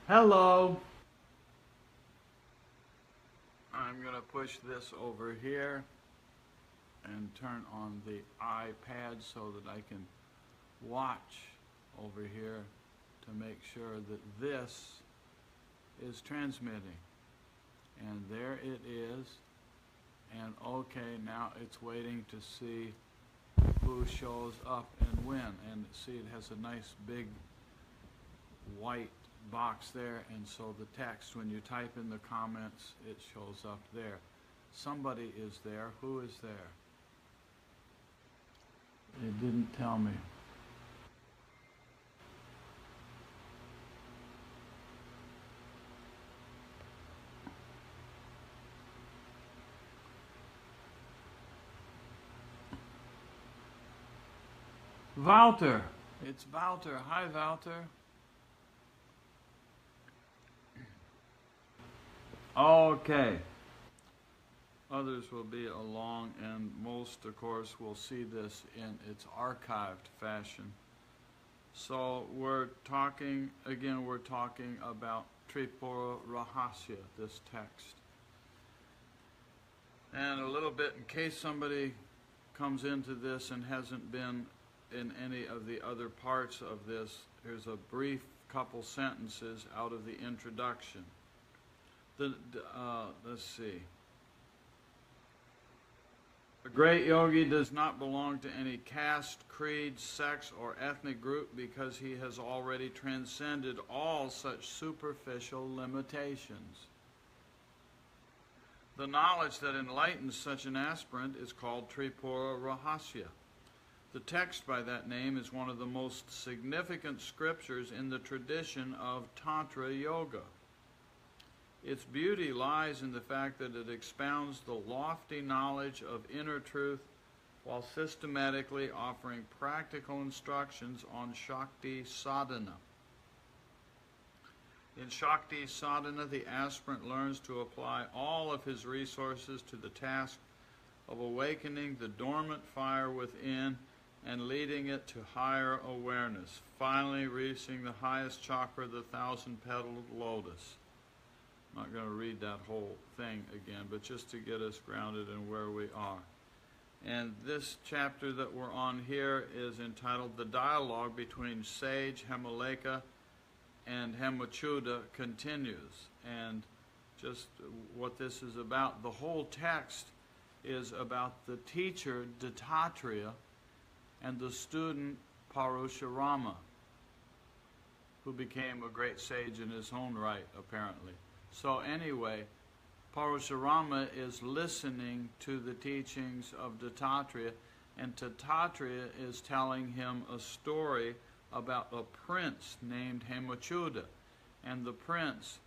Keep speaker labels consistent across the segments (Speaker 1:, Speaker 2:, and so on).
Speaker 1: Hello. I'm going to push this over here and turn on the iPad so that I can watch over here to make sure that this is transmitting. And there it is. And okay, now it's waiting to see who shows up and when. And see, it has a nice big white box there, and so the text, when you type in the comments, it shows up there. Somebody is there. Who is there? It didn't tell me. Wouter. It's Wouter. Hi, Wouter. Okay. Others will be along, and most, of course, will see this in its archived fashion. So we're talking about Tripura Rahasya, this text. And a little bit, in case somebody comes into this and hasn't been in any of the other parts of this, here's a brief couple sentences out of the introduction. Let's see. A great yogi does not belong to any caste, creed, sex, or ethnic group because he has already transcended all such superficial limitations. The knowledge that enlightens such an aspirant is called Tripura Rahasya. The text by that name is one of the most significant scriptures in the tradition of Tantra Yoga. Its beauty lies in the fact that it expounds the lofty knowledge of inner truth while systematically offering practical instructions on Shakti Sadhana. In Shakti Sadhana, the aspirant learns to apply all of his resources to the task of awakening the dormant fire within and leading it to higher awareness, finally reaching the highest chakra, the thousand-petaled lotus. I'm not going to read that whole thing again, but just to get us grounded in where we are. And this chapter that we're on here is entitled The Dialogue Between Sage Hemaleka and Hemachyuta Continues. And just what this is about, the whole text is about the teacher, Dattatreya, and the student, Parashurama, who became a great sage in his own right, apparently. So anyway, Parashurama is listening to the teachings of Dattatreya, and Dattatreya is telling him a story about a prince named Hemachyuta. And the prince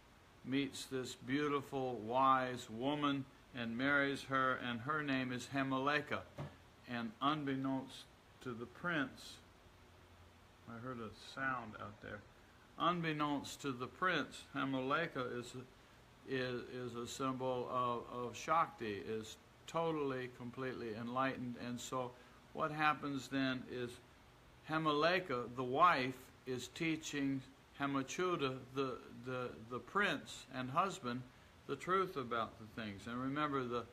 Speaker 1: meets this beautiful, wise woman and marries her, and her name is Hemaleka. And unbeknownst to the prince, I heard a sound out there. Unbeknownst to the prince, Hemaleka is a symbol of Shakti, is totally, completely enlightened. And so what happens then is Hemaleka, the wife, is teaching Hemachyuta, the prince and husband, the truth about the things. And remember, the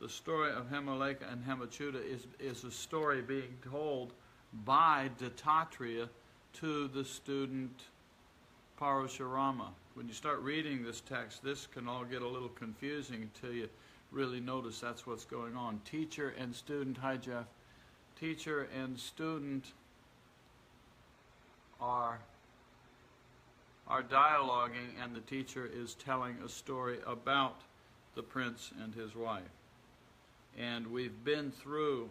Speaker 1: story of Hemaleka and Hemachyuta is a story being told by Dattatreya to the student Parashurama. When you start reading this text, this can all get a little confusing until you really notice that's what's going on. Teacher and student, hi Jeff, teacher and student are dialoguing, and the teacher is telling a story about the prince and his wife. And we've been through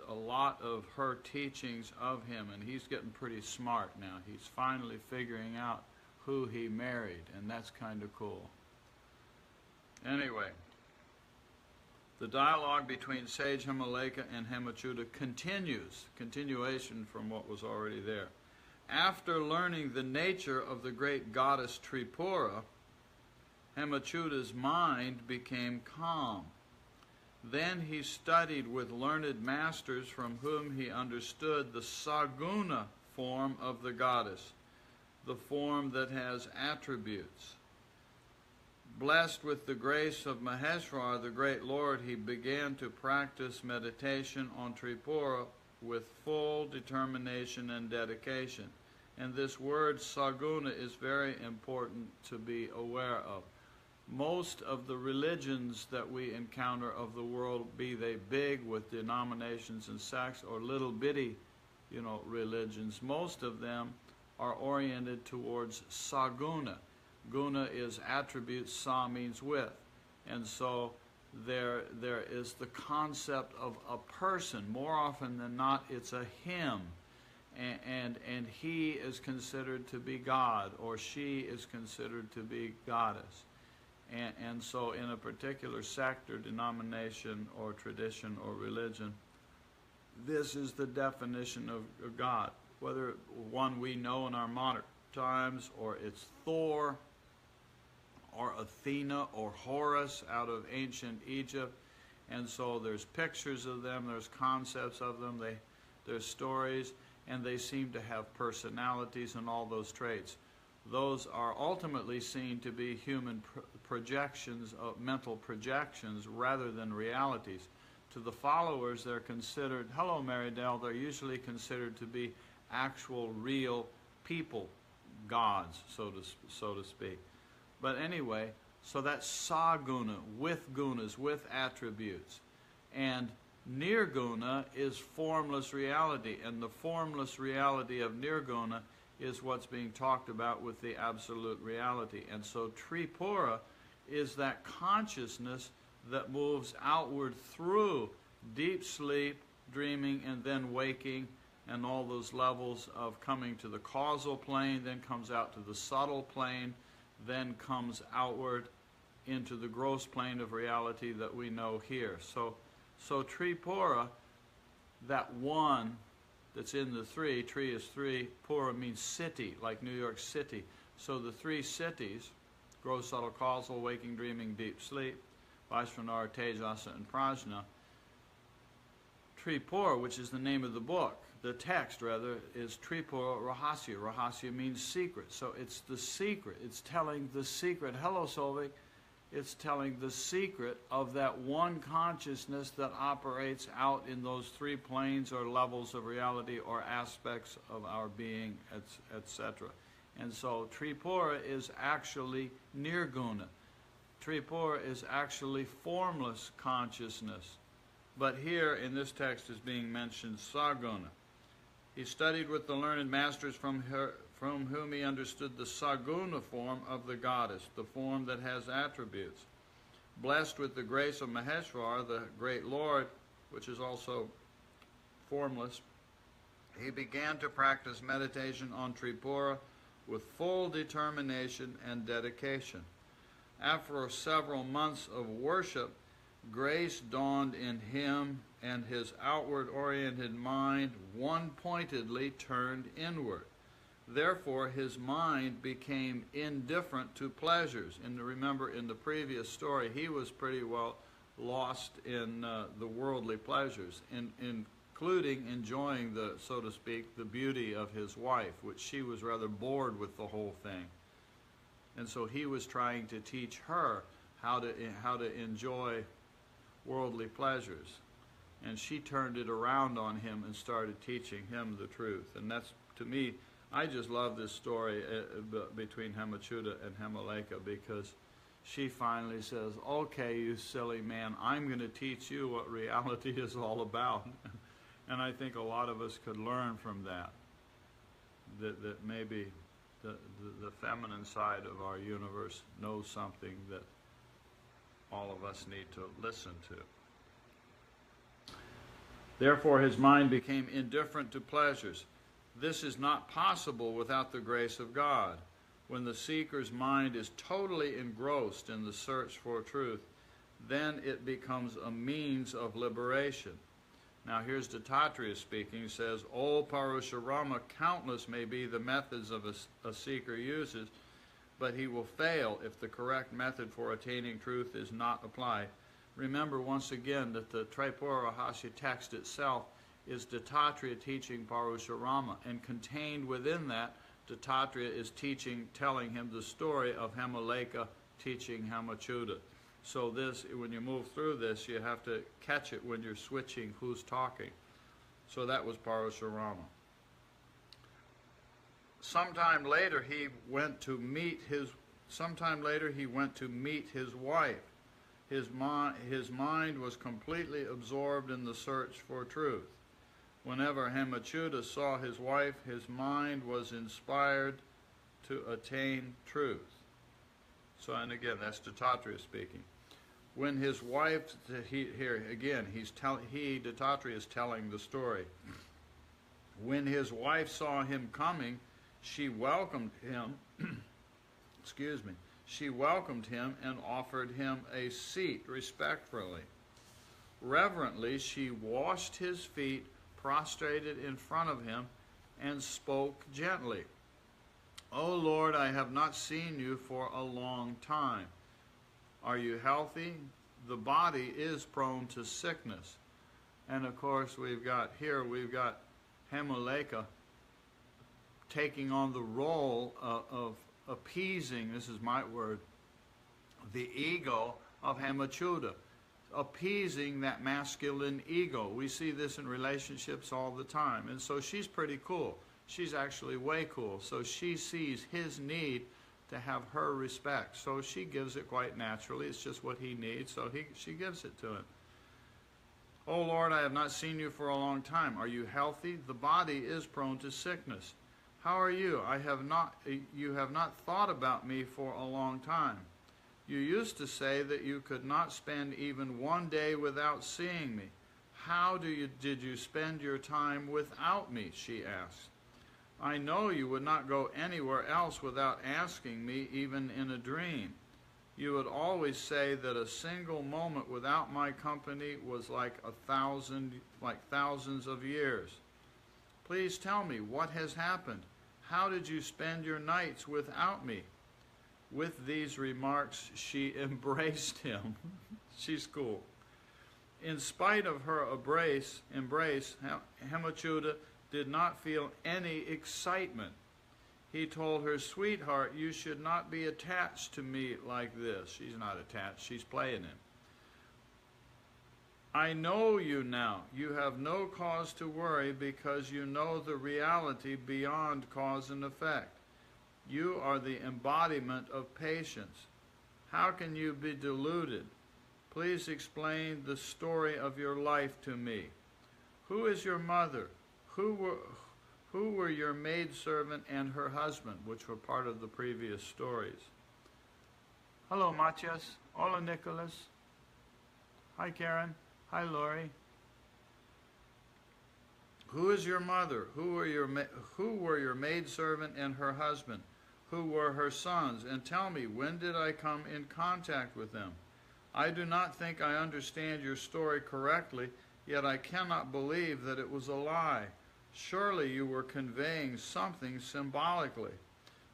Speaker 1: a lot of her teachings of him, and he's getting pretty smart now. He's finally figuring out who he married, and that's kind of cool. Anyway, the dialogue between Sage Hemaleka and Hemachyuta continuation from what was already there. After learning the nature of the great goddess Tripura, Hemachyuta's mind became calm. Then he studied with learned masters from whom he understood the Saguna form of the goddess. the form that has attributes. Blessed with the grace of Maheshwar, the great Lord, he began to practice meditation on Tripura with full determination and dedication. And this word Saguna is very important to be aware of. Most of the religions that we encounter of the world, be they big with denominations and sects or little bitty, religions, most of them are oriented towards Saguna. Guna is attribute, sa means with. And so there is the concept of a person. More often than not, it's a him. And he is considered to be God, or she is considered to be goddess. And so in a particular sect or denomination or tradition or religion, this is the definition of God. Whether one we know in our modern times, or it's Thor, or Athena, or Horus out of ancient Egypt. And so there's pictures of them, there's concepts of them, there's stories, and they seem to have personalities and all those traits. Those are ultimately seen to be human projections, mental projections, rather than realities. To the followers, they're considered, hello Marydale, they're usually considered to be actual, real people, gods, so to speak. But anyway, so that's Saguna, with gunas, with attributes. And Nirguna is formless reality, and the formless reality of Nirguna is what's being talked about with the absolute reality. And so Tripura is that consciousness that moves outward through deep sleep, dreaming, and then waking, and all those levels of coming to the causal plane, then comes out to the subtle plane, then comes outward into the gross plane of reality that we know here. So Tripura, that one that's in the three, Tri is three, Pura means city, like New York City. So the three cities, gross, subtle, causal, waking, dreaming, deep sleep, Vaishvanara, Tejasa, and Prajna. Tripura, which is the name of the book, the text rather, is Tripura Rahasya. Rahasya means secret. So it's the secret. It's telling the secret. Hello, Solvik. It's telling the secret of that one consciousness that operates out in those three planes or levels of reality or aspects of our being, etc. And so Tripura is actually Nirguna. Tripura is actually formless consciousness. But here in this text is being mentioned Saguna. He studied with the learned masters from whom he understood the Saguna form of the goddess, the form that has attributes. Blessed with the grace of Maheshwar, the great Lord, which is also formless, he began to practice meditation on Tripura with full determination and dedication. After several months of worship, grace dawned in him, and his outward-oriented mind one-pointedly turned inward. Therefore, his mind became indifferent to pleasures. And remember, in the previous story, he was pretty well lost in the worldly pleasures, including enjoying the, so to speak, the beauty of his wife, which she was rather bored with the whole thing. And so he was trying to teach her how to enjoy worldly pleasures. And she turned it around on him and started teaching him the truth. And that's, to me, I just love this story between Hemachyuta and Hemaleka, because she finally says, okay, you silly man, I'm going to teach you what reality is all about. And I think a lot of us could learn from that maybe the feminine side of our universe knows something that all of us need to listen to. Therefore, his mind became indifferent to pleasures. This is not possible without the grace of God. When the seeker's mind is totally engrossed in the search for truth, then it becomes a means of liberation. Now here's Dattatreya speaking. He says, O Parashurama, countless may be the methods of a seeker uses, but he will fail if the correct method for attaining truth is not applied. Remember once again that the Tripura Rahasya text itself is Dattatreya teaching Parashurama, and contained within that Dattatreya is telling him the story of Hamaleka teaching Hemachyuta. So this, when you move through this, you have to catch it when you're switching who's talking. So that was Parashurama. Sometime later he went to meet his wife. His mind was completely absorbed in the search for truth. Whenever Hemachyuta saw his wife, his mind was inspired to attain truth. So, and again, that's Dattatreya speaking. When his wife, Dattatreya is telling the story. When his wife saw him coming, she welcomed him. She welcomed him and offered him a seat respectfully. Reverently, she washed his feet, prostrated in front of him, and spoke gently. "O Lord, I have not seen you for a long time. Are you healthy? The body is prone to sickness." And of course, we've got Hamaleka taking on the role of appeasing, this is my word, the ego of Hemachyuta, appeasing that masculine ego. We see this in relationships all the time. And so she's pretty cool. She's actually way cool. So she sees his need to have her respect. So she gives it quite naturally. It's just what he needs, so she gives it to him. "O Lord, I have not seen you for a long time. Are you healthy? The body is prone to sickness. How are you? You have not thought about me for a long time. You used to say that you could not spend even one day without seeing me. How did you spend your time without me?" she asked. "I know you would not go anywhere else without asking me, even in a dream. You would always say that a single moment without my company was like thousands of years. Please tell me, what has happened? How did you spend your nights without me?" With these remarks, she embraced him. She's cool. In spite of her embrace, Hemachyuta did not feel any excitement. He told her, "Sweetheart, you should not be attached to me like this." She's not attached, she's playing him. "I know you now. You have no cause to worry because you know the reality beyond cause and effect. You are the embodiment of patience. How can you be deluded? Please explain the story of your life to me. Who is your mother? Who were your maidservant and her husband?" which were part of the previous stories. Hello, Matias. Hola, Nicholas. Hi, Karen. Hi, Lori. "Who is your mother? Who were your maidservant and her husband? Who were her sons? And tell me, when did I come in contact with them? I do not think I understand your story correctly, yet I cannot believe that it was a lie. Surely you were conveying something symbolically.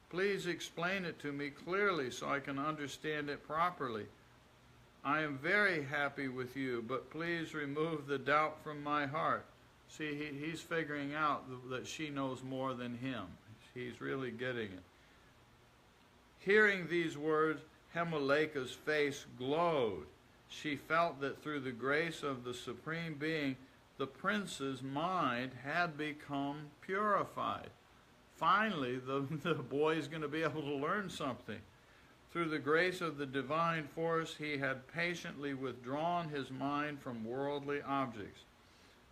Speaker 1: Please explain it to me clearly so I can understand it properly. I am very happy with you, but please remove the doubt from my heart." See, he's figuring out that she knows more than him. He's really getting it. Hearing these words, Hamaleka's face glowed. She felt that through the grace of the Supreme Being, the prince's mind had become purified. Finally, the boy is going to be able to learn something. Through the grace of the divine force, he had patiently withdrawn his mind from worldly objects.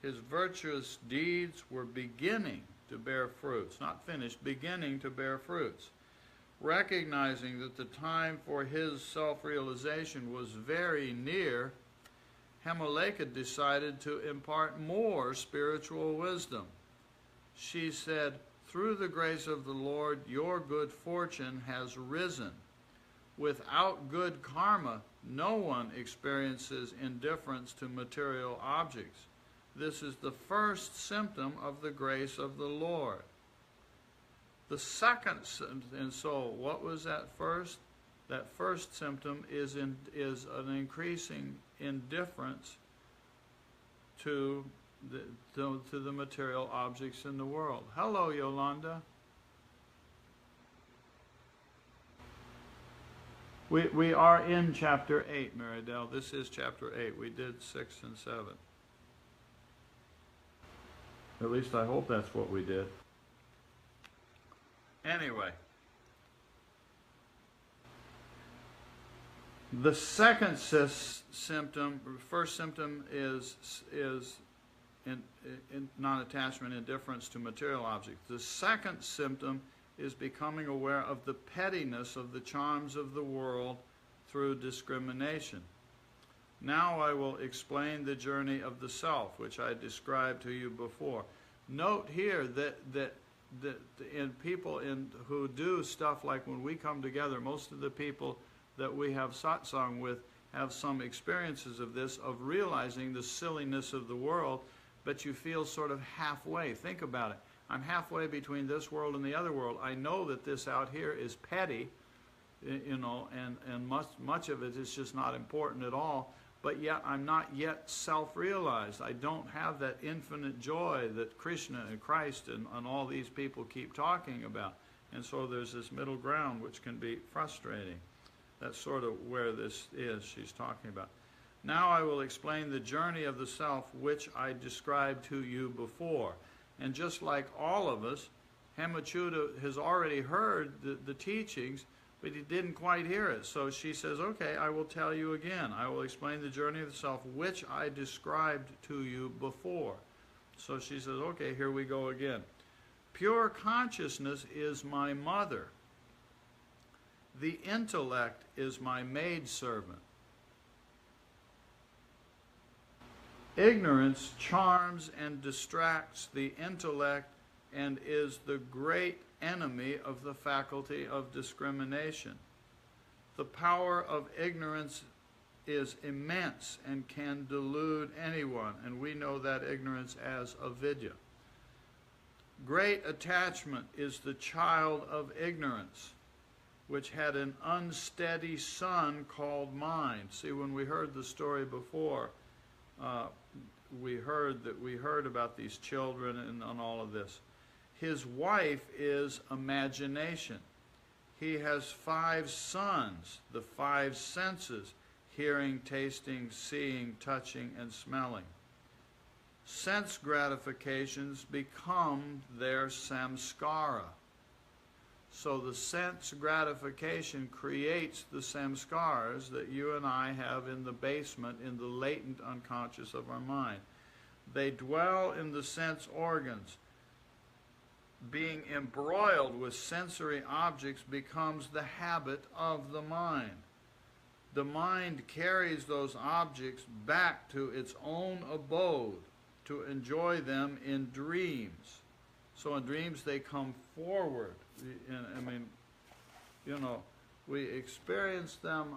Speaker 1: His virtuous deeds were beginning to bear fruits, not finished, beginning to bear fruits. Recognizing that the time for his self-realization was very near, Hamaleka decided to impart more spiritual wisdom. She said, "Through the grace of the Lord, your good fortune has risen. Without good karma, no one experiences indifference to material objects. This is the first symptom of the grace of the Lord." The second, and so what was that first? That first symptom is an increasing indifference to the material objects in the world. Hello, Yolanda. We are in chapter 8, Mary Dell. This is chapter 8. We did 6 and 7. At least I hope that's what we did. Anyway. The second symptom, first symptom is in non-attachment, indifference to material objects. The second symptom is becoming aware of the pettiness of the charms of the world through discrimination. Now I will explain the journey of the self, which I described to you before. Note here that in people who do stuff like when we come together, most of the people that we have satsang with have some experiences of this, of realizing the silliness of the world, but you feel sort of halfway. Think about it. I'm halfway between this world and the other world. I know that this out here is petty, you know, and much of it is just not important at all, but yet I'm not yet self-realized. I don't have that infinite joy that Krishna and Christ and all these people keep talking about. And so there's this middle ground which can be frustrating. That's sort of where this is she's talking about. Now I will explain the journey of the self which I described to you before. And just like all of us, Hemachyuta has already heard the teachings, but he didn't quite hear it. So she says, okay, I will tell you again. I will explain the journey of the self which I described to you before. So she says, okay, here we go again. Pure consciousness is my mother. The intellect is my maidservant. Ignorance charms and distracts the intellect and is the great enemy of the faculty of discrimination. The power of ignorance is immense and can delude anyone, and we know that ignorance as avidya. Great attachment is the child of ignorance, which had an unsteady son called mind. See, when we heard the story before, we heard about these children and all of this. His wife is imagination. He has 5 sons, the 5 senses, hearing, tasting, seeing, touching, and smelling. Sense gratifications become their samskara. So the sense gratification creates the samskaras that you and I have in the basement, in the latent unconscious of our mind. They dwell in the sense organs. Being embroiled with sensory objects becomes the habit of the mind. The mind carries those objects back to its own abode to enjoy them in dreams. So in dreams they come forward. I mean, you know, we experience them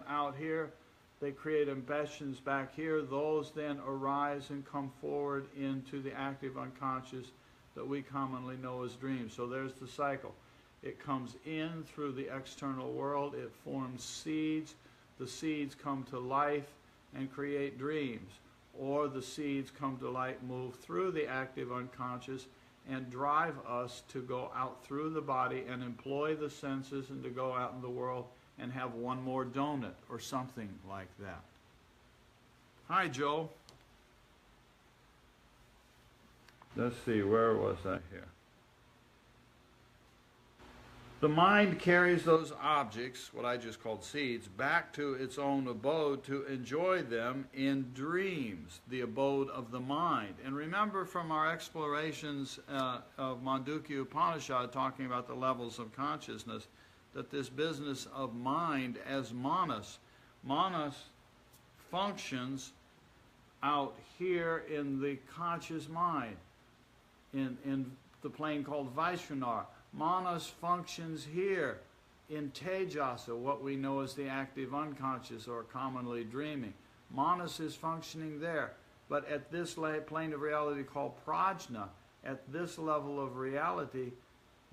Speaker 1: out here. They create impressions back here. Those then arise and come forward into the active unconscious that we commonly know as dreams. So there's the cycle. It comes in through the external world. It forms seeds. The seeds come to life and create dreams. Or the seeds come to light, move through the active unconscious, and drive us to go out through the body and employ the senses and to go out in the world and have one more donut or something like that. Hi, Joe. Let's see, where was I here? The mind carries those objects, what I just called seeds, back to its own abode to enjoy them in dreams, the abode of the mind. And remember from our explorations of Mandukya Upanishad, talking about the levels of consciousness, that this business of mind as manas functions out here in the conscious mind, in the plane called Vaishnavar. Manas functions here in Tejasa, what we know as the active unconscious or commonly dreaming. Manas is functioning there. But at this plane of reality called Prajna, at this level of reality,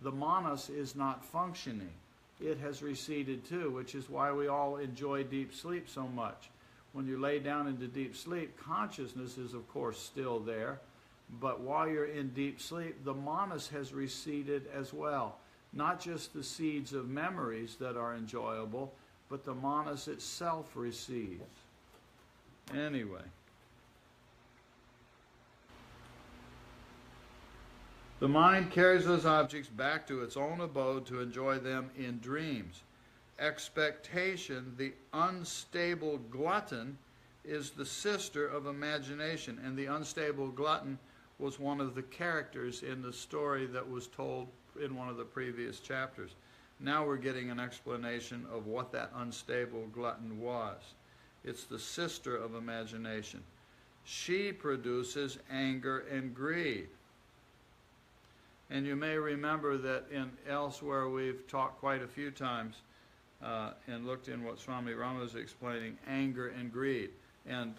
Speaker 1: the Manas is not functioning. It has receded too, which is why we all enjoy deep sleep so much. When you lay down into deep sleep, consciousness is of course still there. But while you're in deep sleep, the manas has receded as well. not just the seeds of memories that are enjoyable, but the manas itself receives. Anyway. The mind carries those objects back to its own abode to enjoy them in dreams. Expectation, the unstable glutton, is the sister of imagination, and the unstable glutton was one of the characters in the story that was told in one of the previous chapters. Now we're getting an explanation of what that unstable glutton was. It's the sister of imagination. She produces anger and greed. And you may remember that in elsewhere we've talked quite a few times and looked in what Swami Rama is explaining, anger and greed, and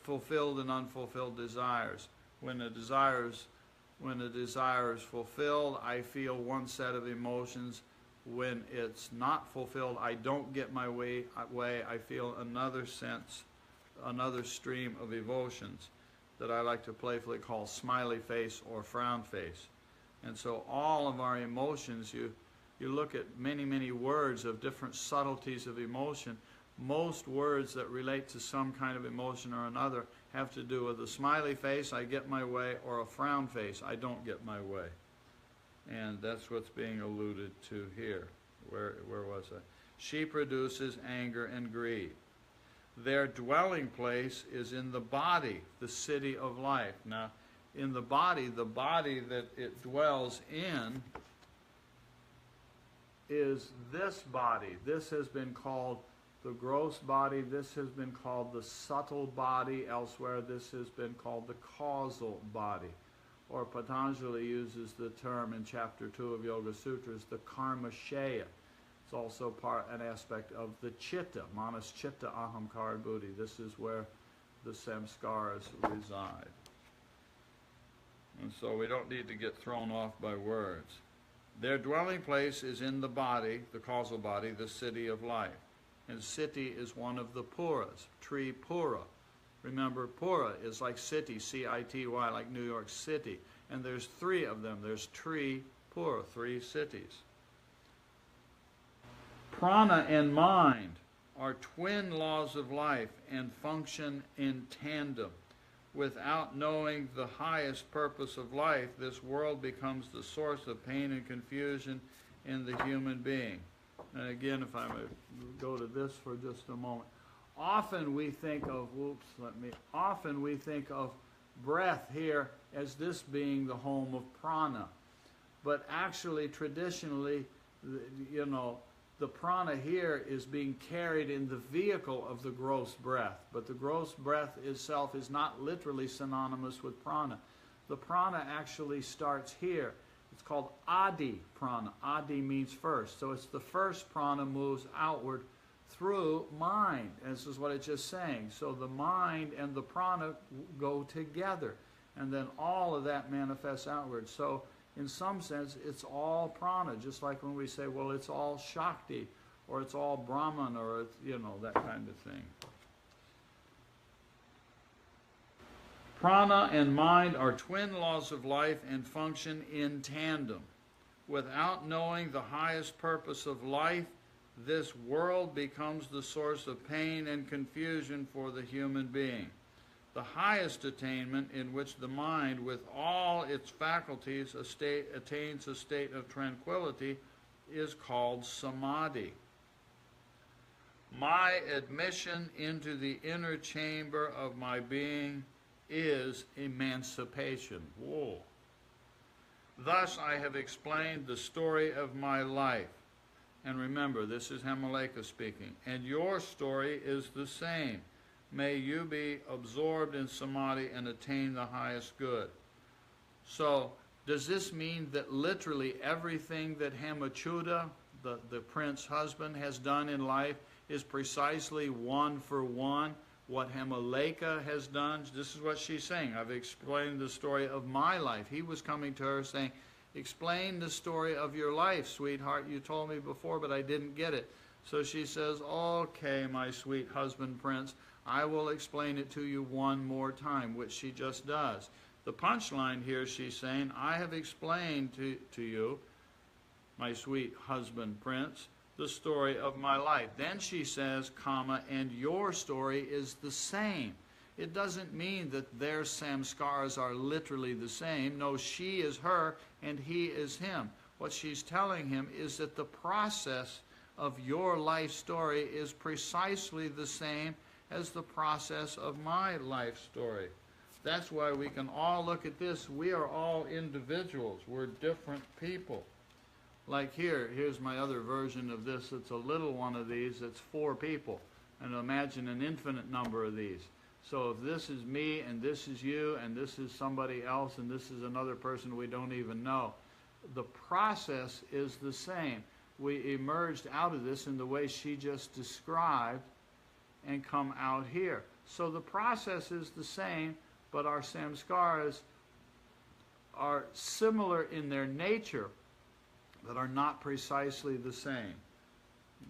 Speaker 1: fulfilled and unfulfilled desires. When a desire is fulfilled, I feel one set of emotions. When it's not fulfilled, I don't get my way, I feel another stream of emotions that I like to playfully call smiley face or frown face. And so all of our emotions, you look at many, many words of different subtleties of emotion. Most words that relate to some kind of emotion or another have to do with a smiley face, I get my way, or a frown face, I don't get my way. And that's what's being alluded to here. Where was I? She produces anger and greed. Their dwelling place is in the body, the city of life. Now, in the body that it dwells in is this body. This has been called the gross body. This has been called the subtle body. Elsewhere, this has been called the causal body. Or Patanjali uses the term in chapter 2 of Yoga Sutras, the karmashaya. It's also an aspect of the chitta, manas chitta ahamkara buddhi. This is where the samskaras reside. And so we don't need to get thrown off by words. Their dwelling place is in the body, the causal body, the city of life. And city is one of the puras, Tripura. Remember, pura is like city, C-I-T-Y, like New York City. And there's three of them. There's Tripura, 3 cities. Prana and mind are twin laws of life and function in tandem. Without knowing the highest purpose of life, this world becomes the source of pain and confusion in the human being. And again, if I may go to this for just a moment. Often we think of, often we think of breath here as this being the home of prana. But actually, traditionally, the prana here is being carried in the vehicle of the gross breath. But the gross breath itself is not literally synonymous with prana. The prana actually starts here. It's called adi prana. Adi means first. So it's the first prana moves outward through mind. And this is what it's just saying. So the mind and the prana go together. And then all of that manifests outward. So in some sense, it's all prana, just like when we say, well, it's all Shakti, or it's all Brahman, or, it's, that kind of thing. Prana and mind are twin laws of life and function in tandem. Without knowing the highest purpose of life, this world becomes the source of pain and confusion for the human being. The highest attainment in which the mind, with all its faculties, attains a state of tranquility is called samadhi. My admission into the inner chamber of my being is emancipation. Whoa. Thus I have explained the story of my life. And remember, this is Hemaleka speaking. And your story is the same. May you be absorbed in samadhi and attain the highest good. So, does this mean that literally everything that Hemachyuta, the prince husband, has done in life is precisely one for one what Hemaleka has done? This is what she's saying. I've explained the story of my life. He was coming to her saying, explain the story of your life, sweetheart. You told me before, but I didn't get it. So she says, okay, my sweet husband prince, I will explain it to you one more time, which she just does. The punchline here, she's saying, I have explained to you my sweet husband Prince, the story of my life. Then she says, comma, and your story is the same. It doesn't mean that their samskaras are literally the same. No, she is her and he is him. What she's telling him is that the process of your life story is precisely the same as the process of my life story. That's why we can all look at this. We are all individuals. We're different people. Like here's my other version of this. It's a little one of these. It's 4 people. And imagine an infinite number of these. So if this is me, and this is you, and this is somebody else, and this is another person we don't even know, the process is the same. We emerged out of this in the way she just described and come out here. So the process is the same, but our samskaras are similar in their nature, but are not precisely the same.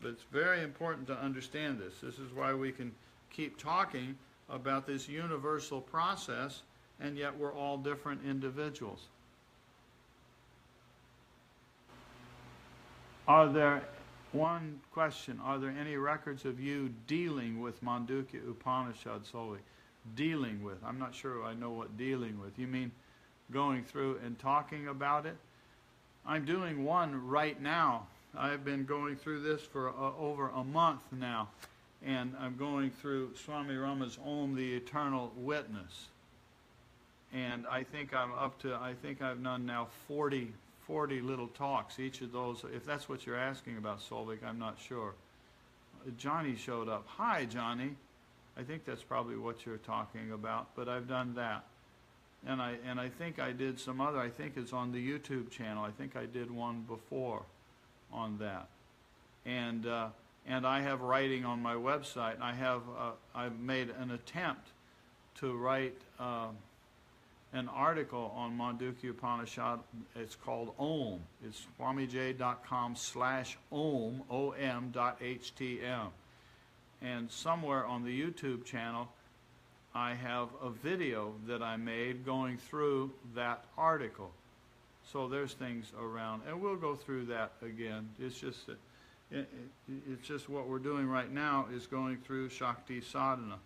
Speaker 1: But it's very important to understand this. This is why we can keep talking about this universal process, and yet we're all different individuals. One question, are there any records of you dealing with Mandukya Upanishad solely? Dealing with, I'm not sure I know what dealing with. You mean going through and talking about it? I'm doing one right now. I've been going through this for over a month now, and I'm going through Swami Rama's Om, the Eternal Witness. And I think I've done now 40 little talks. Each of those, if that's what you're asking about, Solvik, I'm not sure. Johnny showed up. Hi, Johnny. I think that's probably what you're talking about, but I've done that. And I think I did some other, I think it's on the YouTube channel. I think I did one before on that. And I have writing on my website. I've made an attempt to write an article on Mandukya Upanishad. It's called Om. It's swamij.com/om, om.htm. And somewhere on the YouTube channel, I have a video that I made going through that article. So there's things around, and we'll go through that again. It's just what we're doing right now is going through Shakti Sadhana.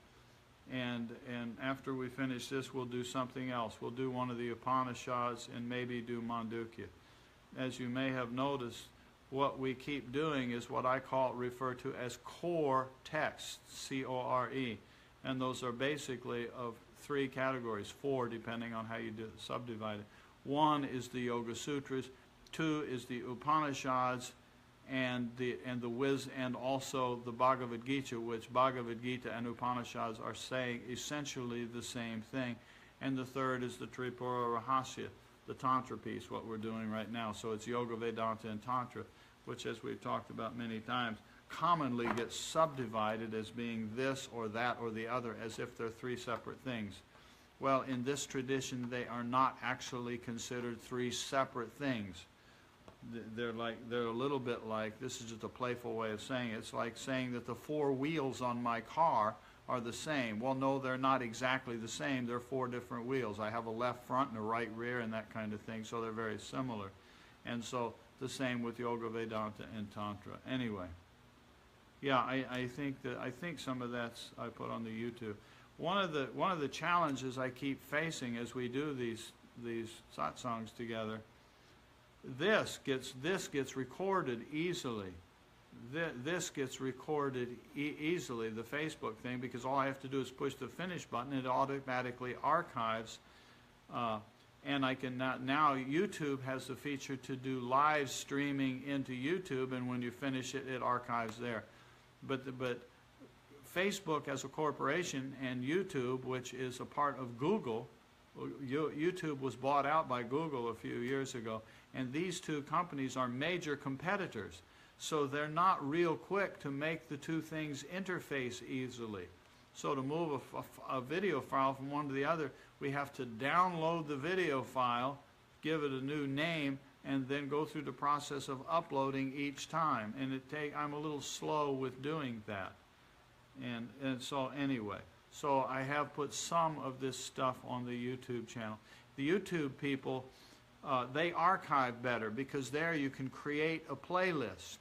Speaker 1: And after we finish this, we'll do something else. We'll do one of the Upanishads and maybe do Mandukya. As you may have noticed, what we keep doing is what I refer to as core texts, C-O-R-E. And those are basically of 3 categories, 4 depending on how you subdivide it. 1 is the Yoga Sutras, 2 is the Upanishads, and also the Bhagavad Gita, which Bhagavad Gita and Upanishads are saying essentially the same thing. And the 3rd is the Tripura Rahasya, the Tantra piece, what we're doing right now. So it's Yoga, Vedanta, and Tantra, which, as we've talked about many times, commonly gets subdivided as being this or that or the other, as if they're 3 separate things. Well, in this tradition, they are not actually considered 3 separate things. They're a little bit like, this is just a playful way of saying it. It's like saying that the 4 wheels on my car are the same. Well, no, they're not exactly the same. They're 4 different wheels. I have a left front and a right rear and that kind of thing, so they're very similar. And so the same with Yoga, Vedanta, and Tantra. Anyway, yeah, I think some of that's I put on the YouTube. One of the challenges I keep facing as we do these satsangs together, this gets recorded easily. This gets recorded easily, the Facebook thing, because all I have to do is push the finish button. It automatically archives, and I can now YouTube has the feature to do live streaming into YouTube, and when you finish it, it archives there. But Facebook as a corporation and YouTube, which is a part of Google, YouTube was bought out by Google a few years ago, and these 2 companies are major competitors. So they're not real quick to make the 2 things interface easily. So to move a video file from one to the other, we have to download the video file, give it a new name, and then go through the process of uploading each time. And I'm a little slow with doing that. And so anyway, so I have put some of this stuff on the YouTube channel. The YouTube people, they archive better because there you can create a playlist.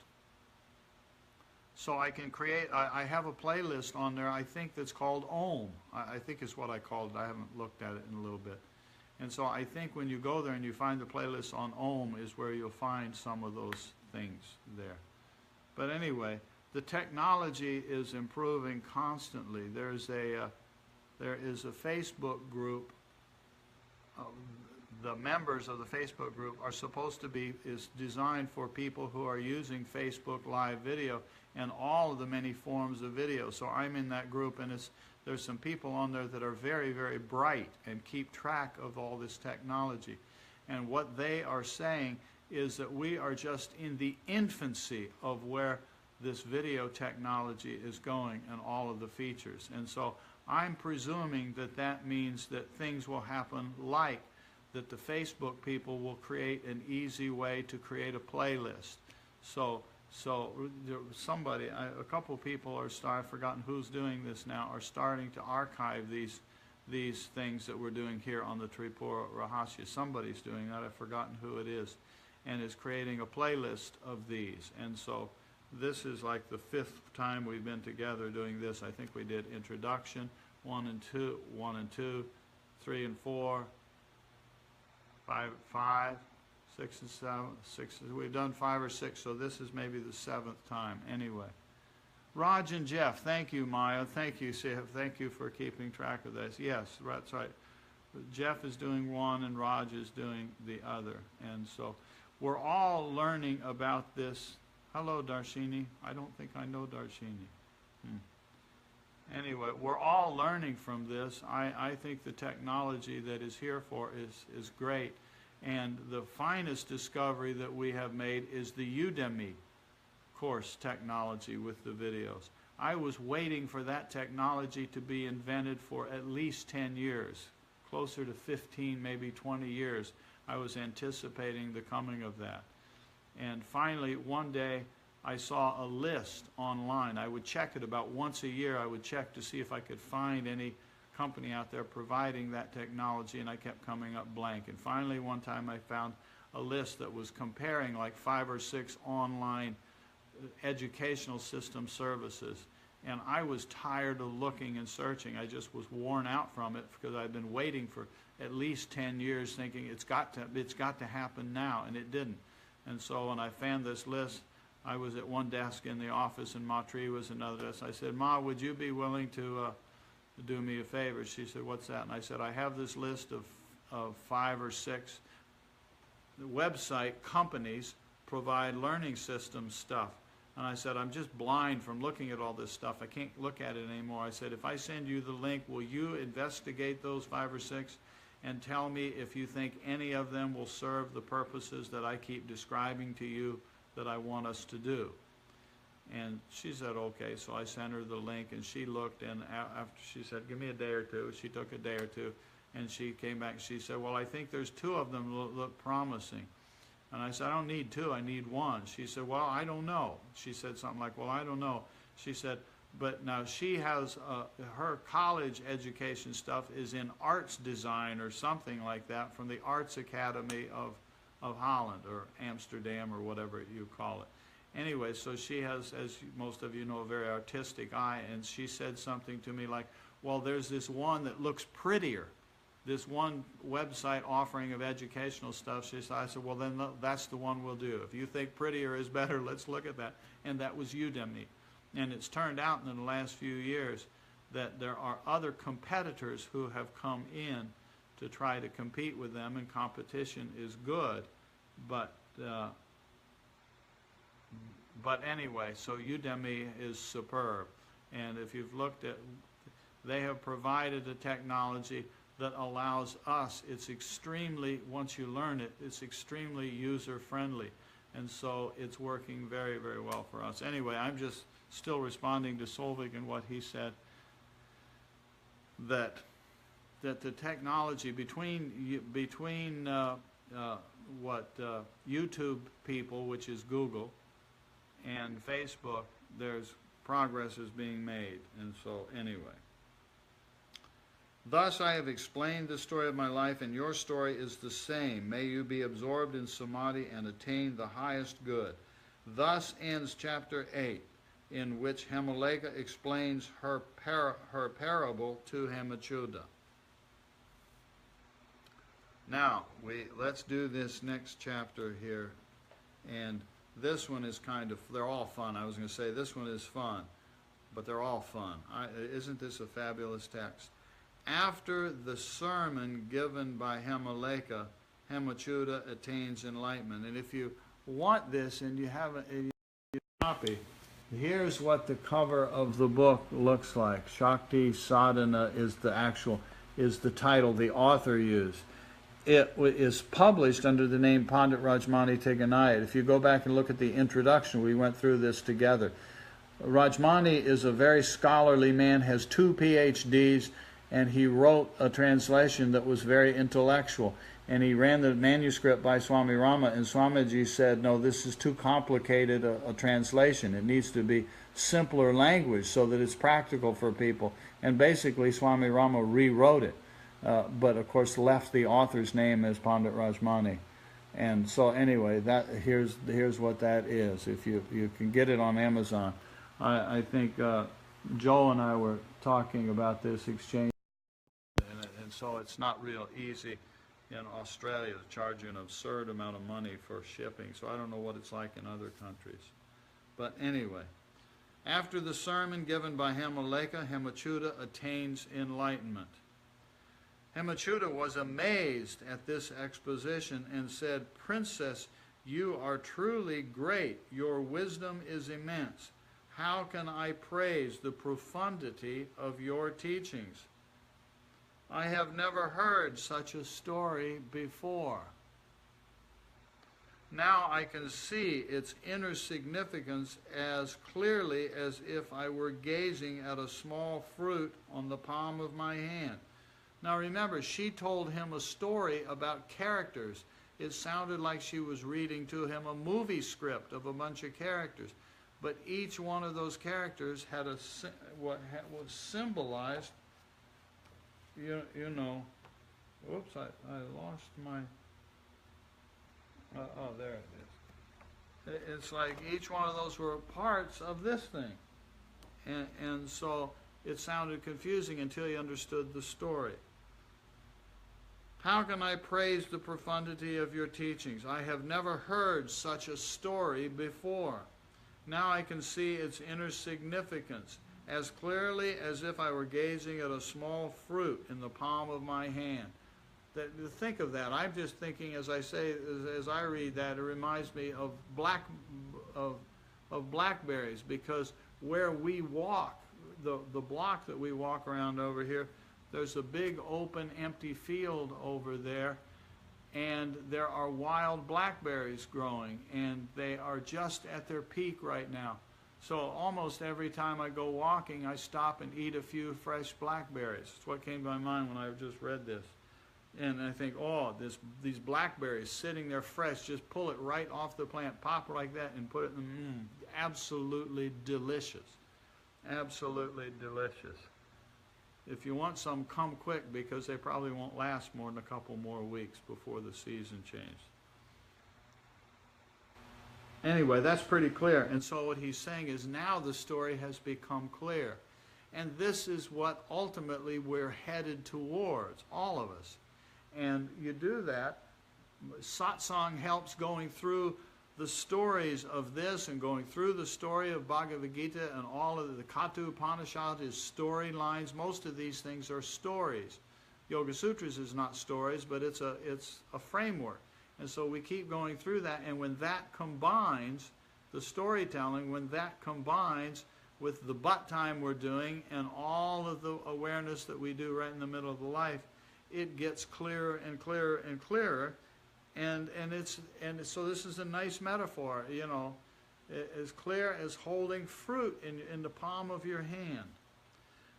Speaker 1: So I can create, I have a playlist on there, I think that's called Om. I think is what I called it. I haven't looked at it in a little bit. And so I think when you go there and you find the playlist on Om is where you'll find some of those things there. But anyway, the technology is improving constantly. There is a Facebook group. The members of the Facebook group are supposed to be, is designed for people who are using Facebook Live video and all of the many forms of video. So I'm in that group, and there's some people on there that are very, very bright and keep track of all this technology. And what they are saying is that we are just in the infancy of where this video technology is going and all of the features. And so I'm presuming that that means that things will happen like that the Facebook people will create an easy way to create a playlist. So somebody, a couple of people I've forgotten who's doing this now, are starting to archive these things that we're doing here on the Tripura Rahasya. Somebody's doing that, I've forgotten who it is, and is creating a playlist of these. And so this is like the 5th time we've been together doing this. I think we did introduction, 1 and 2, 3 and 4, 5, 6 and 7, 6. We've done 5 or 6, so this is maybe the 7th time. Anyway, Raj and Jeff, thank you, Maya. Thank you, Siv. Thank you for keeping track of this. Yes, that's right. Jeff is doing one and Raj is doing the other. And so we're all learning about this. Hello, Darshini. I don't think I know Darshini. Anyway, we're all learning from this. I think the technology that is here for is great. And the finest discovery that we have made is the Udemy course technology with the videos. I was waiting for that technology to be invented for at least 10 years, closer to 15, maybe 20 years. I was anticipating the coming of that. And finally, one day, I saw a list online. I would check it about once a year. I would check to see if I could find any company out there providing that technology, and I kept coming up blank. And finally, one time I found a list that was comparing like 5 or 6 online educational system services. And I was tired of looking and searching. I just was worn out from it because I'd been waiting for at least 10 years thinking it's got to happen now, and it didn't. And so when I found this list, I was at one desk in the office and Ma Tree was another desk. I said, Ma, would you be willing to do me a favor? She said, what's that? And I said, I have this list of 5 or 6 website companies provide learning system stuff. And I said, I'm just blind from looking at all this stuff. I can't look at it anymore. I said, if I send you the link, will you investigate those 5 or 6 and tell me if you think any of them will serve the purposes that I keep describing to you that I want us to do? And she said, okay. So I sent her the link, and she looked, and after she said, give me a day or two. She took a day or two, and she came back and she said, well, I think there's 2 of them look promising. And I said, I don't need 2, I need 1. She said, well, I don't know. She said something like, well, I don't know. She said, but now she has, her college education stuff is in arts design or something like that from the Arts Academy of Holland or Amsterdam or whatever you call it. Anyway, so she has, as most of you know, a very artistic eye, and she said something to me like, well, there's this one that looks prettier, this one website offering of educational stuff. I said, well, then that's the one we'll do. If you think prettier is better, let's look at that. And that was Udemy. And it's turned out in the last few years that there are other competitors who have come in to try to compete with them, and competition is good, but anyway, so Udemy is superb. And if you've looked at, they have provided a technology that allows us, it's extremely, once you learn it, it's extremely user-friendly. And so it's working very, very well for us. Anyway, I'm just still responding to Solvik and what he said, that the technology between YouTube people, which is Google, and Facebook, there's progress is being made. And so anyway, Thus I have explained the story of my life, and your story is the same. May you be absorbed in samadhi and attain the highest good. Thus ends chapter 8, in which Hemaleka explains her parable to Hemachyuta. Now, let's do this next chapter here. And this one is they're all fun. I was going to say this one is fun, but they're all fun. Isn't this a fabulous text? After the sermon given by Hemaleka, Hemachyuta attains enlightenment. And if you want this and you have a copy, here's what the cover of the book looks like. Shakti Sadhana is the title the author used. It is published under the name Pandit Rajmani Tighanayat. If you go back and look at the introduction, we went through this together. Rajmani is a very scholarly man, has 2 PhDs, and he wrote a translation that was very intellectual. And he ran the manuscript by Swami Rama, and Swamiji said, no, this is too complicated a translation. It needs to be simpler language so that it's practical for people. And basically, Swami Rama rewrote it, but of course left the author's name as Pandit Rajmani. And so anyway, here's what that is. If you can get it on Amazon. I think Joe and I were talking about this exchange. And so it's not real easy in Australia to charge you an absurd amount of money for shipping. So I don't know what it's like in other countries. But anyway, after the sermon given by Hemaleka, Hemachyuta attains enlightenment. Hemachyuta was amazed at this exposition and said, Princess, you are truly great. Your wisdom is immense. How can I praise the profundity of your teachings? I have never heard such a story before. Now I can see its inner significance as clearly as if I were gazing at a small fruit on the palm of my hand. Now remember, she told him a story about characters. It sounded like she was reading to him a movie script of a bunch of characters. But each one of those characters had what was symbolized. You know, whoops, I lost my, oh, there it is. It's like each one of those were parts of this thing. And so it sounded confusing until you understood the story. How can I praise the profundity of your teachings? I have never heard such a story before. Now I can see its inner significance as clearly as if I were gazing at a small fruit in the palm of my hand. Think of that. I'm just thinking, as I say, as I read that, it reminds me of blackberries, because where we walk, the block that we walk around over here, there's a big open empty field over there, and there are wild blackberries growing, and they are just at their peak right now. So almost every time I go walking, I stop and eat a few fresh blackberries. It's what came to my mind when I just read this. And I think, oh, these blackberries sitting there fresh, just pull it right off the plant, pop it like that, and put it in absolutely delicious. Absolutely delicious. If you want some, come quick, because they probably won't last more than a couple more weeks before the season changes. Anyway, that's pretty clear. And so what he's saying is now the story has become clear. And this is what ultimately we're headed towards, all of us. And you do that. Satsang helps going through the stories of this and going through the story of Bhagavad Gita, and all of the Katha Upanishad is storylines. Most of these things are stories. Yoga Sutras is not stories, but it's a framework. And so we keep going through that, and when that combines, the storytelling, when that combines with the butt time we're doing and all of the awareness that we do right in the middle of the life, it gets clearer and clearer and clearer. And so this is a nice metaphor, you know, as clear as holding fruit in the palm of your hand.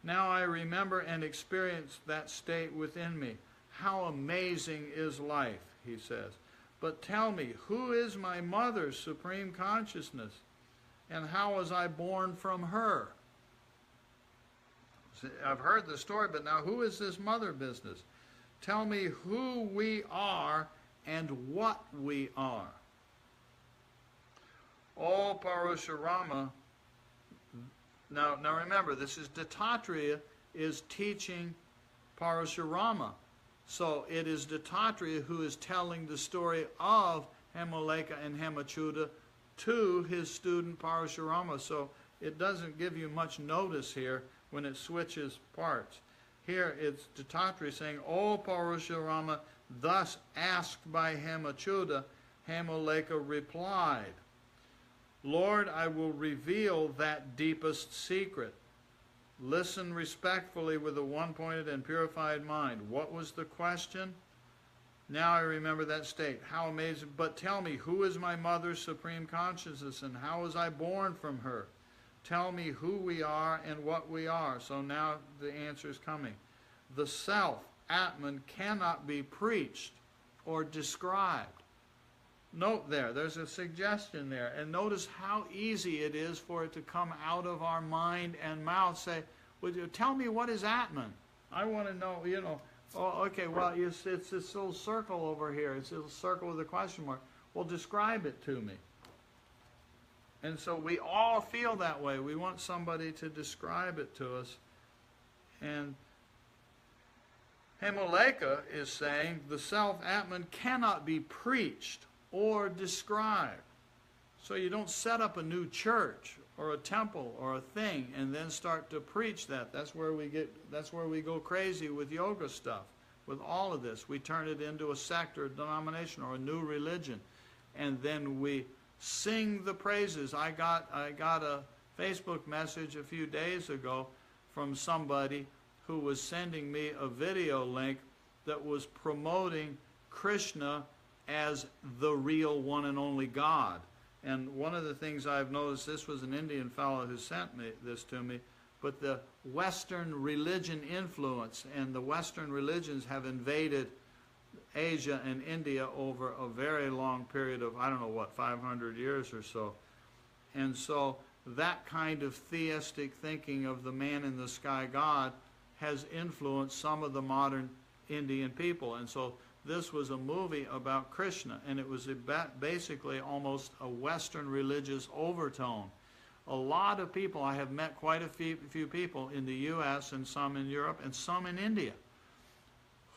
Speaker 1: Now I remember and experience that state within me. How amazing is life, he says. But tell me, who is my mother's supreme consciousness, and how was I born from her? I've heard the story, but now who is this mother business? Tell me who we are and what we are. O Parashurama. Now remember, this is Dattatreya is teaching Parashurama. So it is Dattatreya who is telling the story of Hamaleka and Hemachyuta to his student Parashurama. So it doesn't give you much notice here when it switches parts. Here it's Dattatreya saying, O Parashurama, thus asked by Hemachyuta, Hamaleka replied, Lord, I will reveal that deepest secret. Listen respectfully with a one-pointed and purified mind. What was the question? Now I remember that state. How amazing. But tell me, who is my mother's supreme consciousness and how was I born from her? Tell me who we are and what we are. So now the answer is coming. The self, Atman, cannot be preached or described. Note there's a suggestion there. And notice how easy it is for it to come out of our mind and mouth. Say, would you tell me what is Atman? I want to know, oh, okay, well, it's this little circle over here. It's a little circle with a question mark. Well, describe it to me. And so we all feel that way. We want somebody to describe it to us. And Hamaleka is saying the self, Atman, cannot be preached or described. So you don't set up a new church or a temple or a thing and then start to preach that. That's where we go crazy with yoga stuff. With all of this, we turn it into a sect or a denomination or a new religion, and then we sing the praises. I got a Facebook message a few days ago from somebody who was sending me a video link that was promoting Krishna as the real one and only God. And one of the things I've noticed, this was an Indian fellow who sent this to me, but the Western religion influence, and the Western religions have invaded Asia and India over a very long period of, 500 years or so. And so that kind of theistic thinking of the man in the sky God has influenced some of the modern Indian people. And so this was a movie about Krishna, and it was basically almost a Western religious overtone. A lot of people, I have met quite a few people in the U.S. and some in Europe and some in India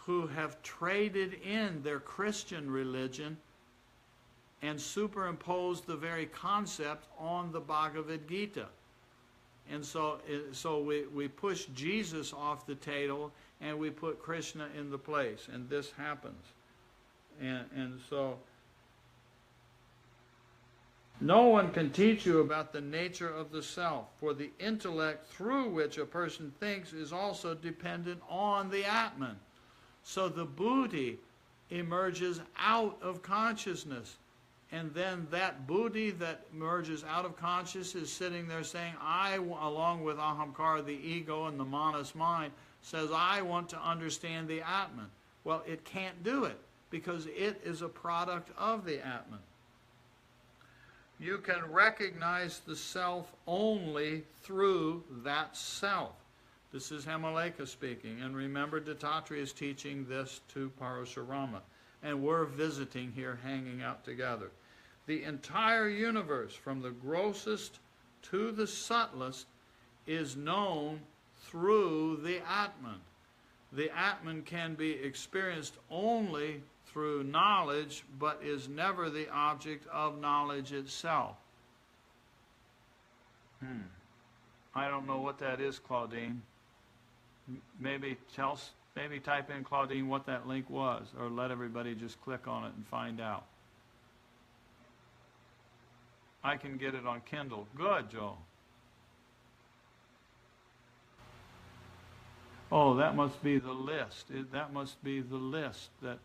Speaker 1: who have traded in their Christian religion and superimposed the very concept on the Bhagavad Gita. And so we push Jesus off the table and we put Krishna in the place, and this happens. And so no one can teach you about the nature of the self, for the intellect through which a person thinks is also dependent on the Atman. So the buddhi emerges out of consciousnness. And then that buddhi that emerges out of consciousness is sitting there saying, I, along with ahamkara, the ego, and the manas mind, says, I want to understand the Atman. Well, it can't do it because it is a product of the Atman. You can recognize the self only through that self. This is Hamaleka speaking. And remember, Dattatreya is teaching this to Parashurama. And we're visiting here, hanging out together. The entire universe, from the grossest to the subtlest, is known through the Atman. The Atman can be experienced only through knowledge, but is never the object of knowledge itself. I don't know what that is, Claudine. Maybe type in, Claudine, what that link was, or let everybody just click on it and find out. I can get it on Kindle. Good, Joe. Oh, that must be the list. That must be the list that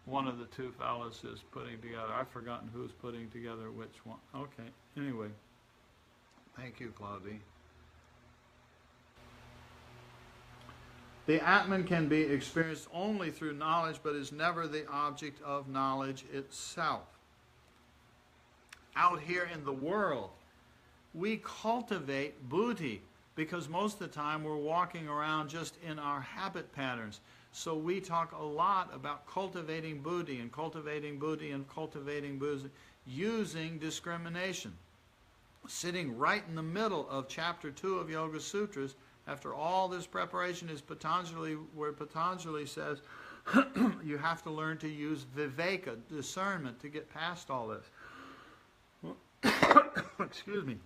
Speaker 1: one of the two fellows is putting together. I've forgotten who's putting together which one. Okay, anyway. Thank you, Claudine. The Atman can be experienced only through knowledge, but is never the object of knowledge itself. Out here in the world, we cultivate buddhi. because most of the time we're walking around just in our habit patterns. So we talk a lot about cultivating buddhi and cultivating buddhi and cultivating buddhi using discrimination. Sitting right in the middle of chapter 2 of Yoga Sutras, after all this preparation, is Patanjali, where Patanjali says you have to learn to use viveka, discernment, to get past all this. Excuse me.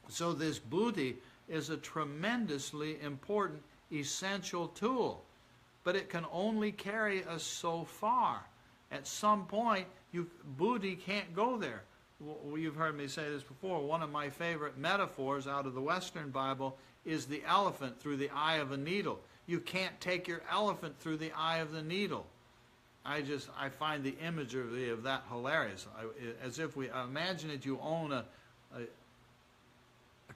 Speaker 1: So this buddhi is a tremendously important, essential tool, but it can only carry us so far. At some point, buddhi can't go there. Well, you've heard me say this before. One of my favorite metaphors out of the Western Bible is the elephant through the eye of a needle. You can't take your elephant through the eye of the needle. I find the imagery of that hilarious. As if imagine that you own a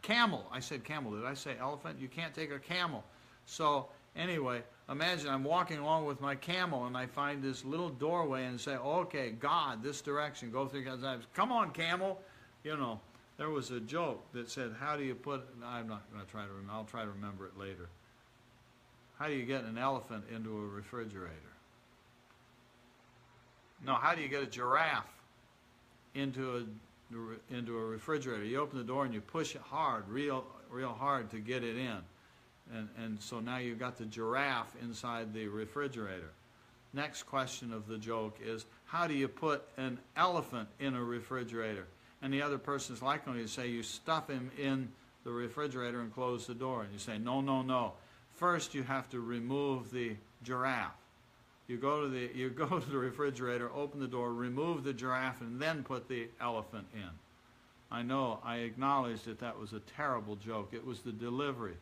Speaker 1: camel. I said camel. Did I say elephant? You can't take a camel. So anyway, imagine I'm walking along with my camel and I find this little doorway and say, okay, God, this direction, go through God's eyes. Come on, camel. You know, there was a joke that said, how do you put, I'm not going to try to remember, I'll try to remember it later. How do you get an elephant into a refrigerator? No, how do you get a giraffe into a refrigerator? You open the door and you push it hard, real hard to get it in. And so now you've got the giraffe inside the refrigerator. Next question of the joke is, how do you put an elephant in a refrigerator? And the other person's likely to say, you stuff him in the refrigerator and close the door. And you say, no, no, no. First you have to remove the giraffe. You go to the refrigerator, open the door, remove the giraffe, and then put the elephant in. I know, I acknowledge that that was a terrible joke. It was the delivery.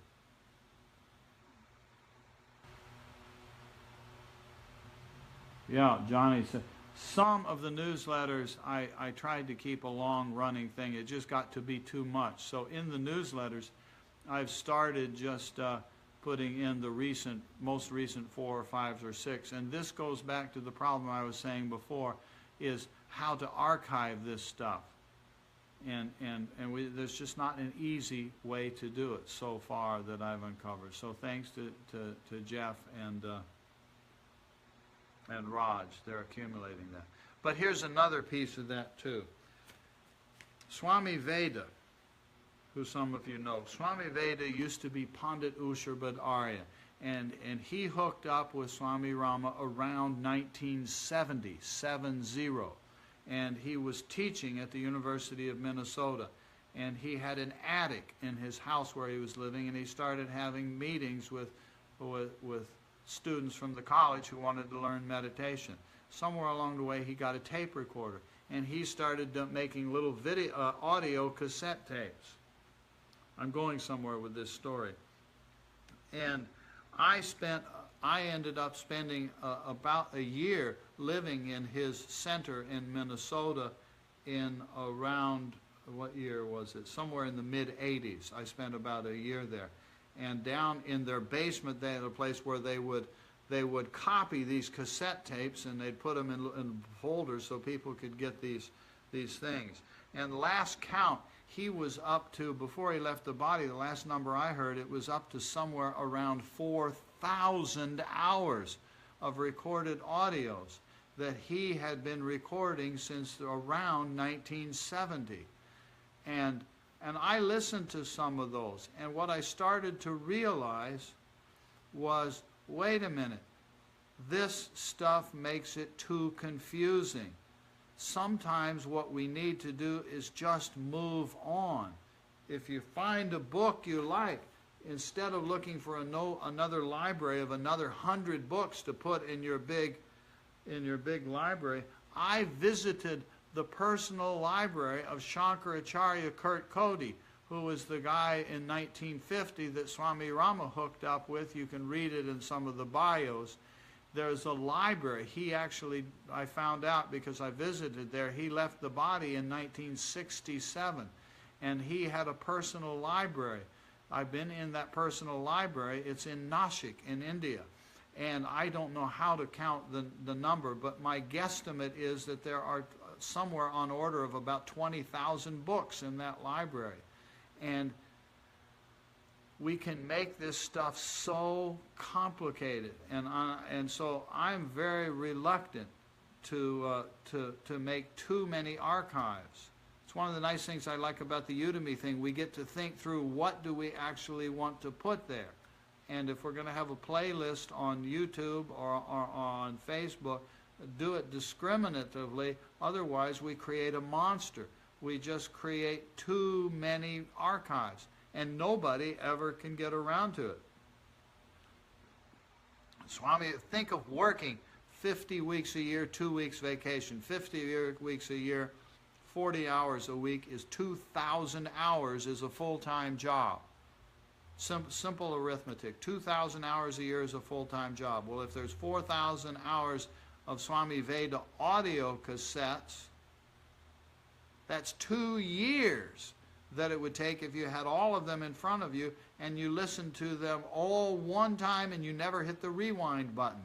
Speaker 1: Yeah, Johnny said, some of the newsletters I tried to keep a long-running thing. It just got to be too much. So in the newsletters, I've started just putting in the most recent 4 or 5 or 6. And this goes back to the problem I was saying before, is how to archive this stuff. And there's just not an easy way to do it so far that I've uncovered. So thanks to Jeff and Raj. They're accumulating that. But here's another piece of that too. Swami Veda, who some of you know. Swami Veda used to be Pandit Usharbad Arya, and he hooked up with Swami Rama around 1970, 70. And he was teaching at the University of Minnesota. And he had an attic in his house where he was living, and he started having meetings with students from the college who wanted to learn meditation. Somewhere along the way, he got a tape recorder, and he started making little video, audio cassette tapes. I'm going somewhere with this story. And I ended up spending about a year living in his center in Minnesota in around, what year was it? Somewhere in the mid-'80s. I spent about a year there. And down in their basement, they had a place where they would copy these cassette tapes, and they'd put them in folders so people could get these things. And last count, he was up to, before he left the body, the last number I heard, it was up to somewhere around 4,000 hours of recorded audios that he had been recording since around 1970. And I listened to some of those, and what I started to realize was, wait a minute, this stuff makes it too confusing. Sometimes what we need to do is just move on. If you find a book you like, instead of looking for another library of another 100 books to put in your big library, I visited the personal library of Shankaracharya Kurt Cody, who was the guy in 1950 that Swami Rama hooked up with. You can read it in some of the bios. There's a library. He actually, I found out because I visited there, he left the body in 1967, and he had a personal library. I've been in that personal library. It's in Nashik in India. And I don't know how to count the number, but my guesstimate is that there are somewhere on order of about 20,000 books in that library. And we can make this stuff so complicated, and so I'm very reluctant to make too many archives. It's one of the nice things I like about the Udemy thing. We get to think through what do we actually want to put there. And if we're going to have a playlist on YouTube or on Facebook, do it discriminatively. Otherwise, we create a monster. We just create too many archives, and nobody ever can get around to it. Swami, think of working 50 weeks a year, 2 weeks vacation. 50 weeks a year, 40 hours a week is 2,000 hours is a full-time job. Simple arithmetic. 2,000 hours a year is a full-time job. Well, if there's 4,000 hours of Swami Veda audio cassettes, that's 2 years that it would take if you had all of them in front of you and you listened to them all one time and you never hit the rewind button.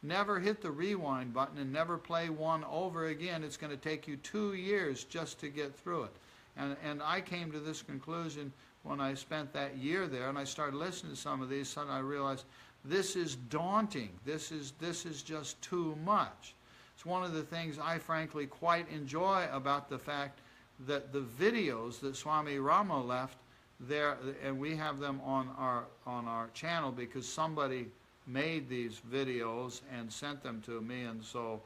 Speaker 1: Never hit the rewind button and never play one over again. It's going to take you 2 years just to get through it. And I came to this conclusion when I spent that year there and I started listening to some of these, suddenly I realized this is daunting. This is just too much. It's one of the things I frankly quite enjoy about the fact that the videos that Swami Rama left there, and we have them on our channel because somebody made these videos and sent them to me, and so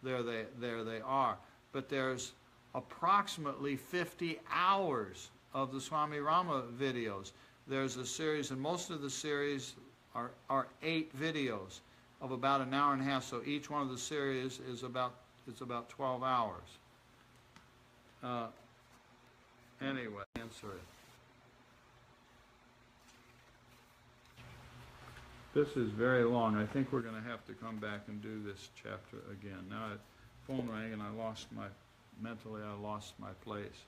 Speaker 1: there they are. But there's approximately 50 hours of the Swami Rama videos. There's a series, and most of the series are 8 videos of about an hour and a half. So each one of the series is about 12 hours. Anyway, answer it. This is very long. I think we're going to have to come back and do this chapter again. Now, phone rang and I lost my place.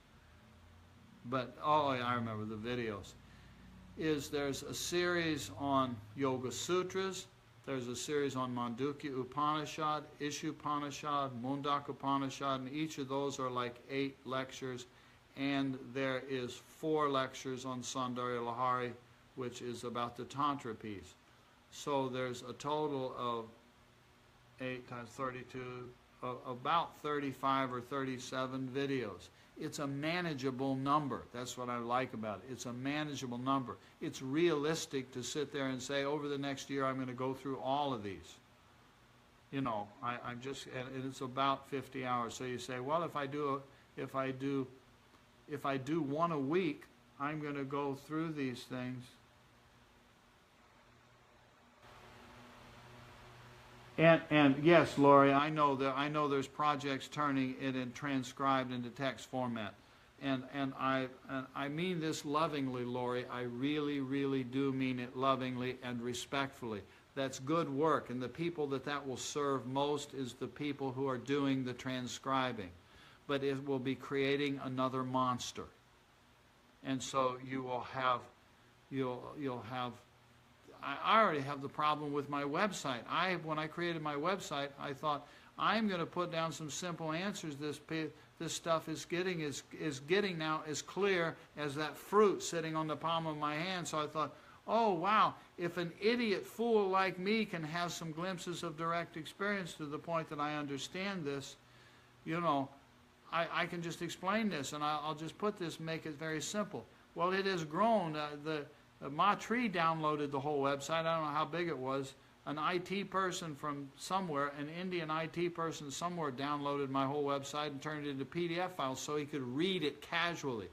Speaker 1: But, oh, I remember the videos. There's a series on Yoga Sutras, there's a series on Mandukya Upanishad, Ishupanishad, Mundaka Upanishad, and each of those are like 8 lectures, and there is 4 lectures on Saundarya Lahari, which is about the Tantra piece. So there's a total of 8 times 32, about 35 or 37 videos. It's a manageable number. That's what I like about it. It's a manageable number. It's realistic to sit there and say, over the next year, I'm going to go through all of these. You know, I'm just, and it's about 50 hours. So you say, well, if I do one a week, I'm going to go through these things. And yes, Lori, I know there's projects turning it and transcribed into text format, and I mean this lovingly, Lori. I really, really do mean it lovingly and respectfully. That's good work, and the people that will serve most is the people who are doing the transcribing, but it will be creating another monster, and so you'll have. I already have the problem with my website. When I created my website, I thought I'm going to put down some simple answers. This stuff is getting now as clear as that fruit sitting on the palm of my hand. So I thought, oh wow, if an idiot fool like me can have some glimpses of direct experience to the point that I understand this, you know, I can just explain this, and I'll just put this, make it very simple. Well, it has grown. Ma Tree downloaded the whole website. I don't know how big it was. An IT person from somewhere, an Indian IT person somewhere, downloaded my whole website and turned it into PDF files so he could read it casually.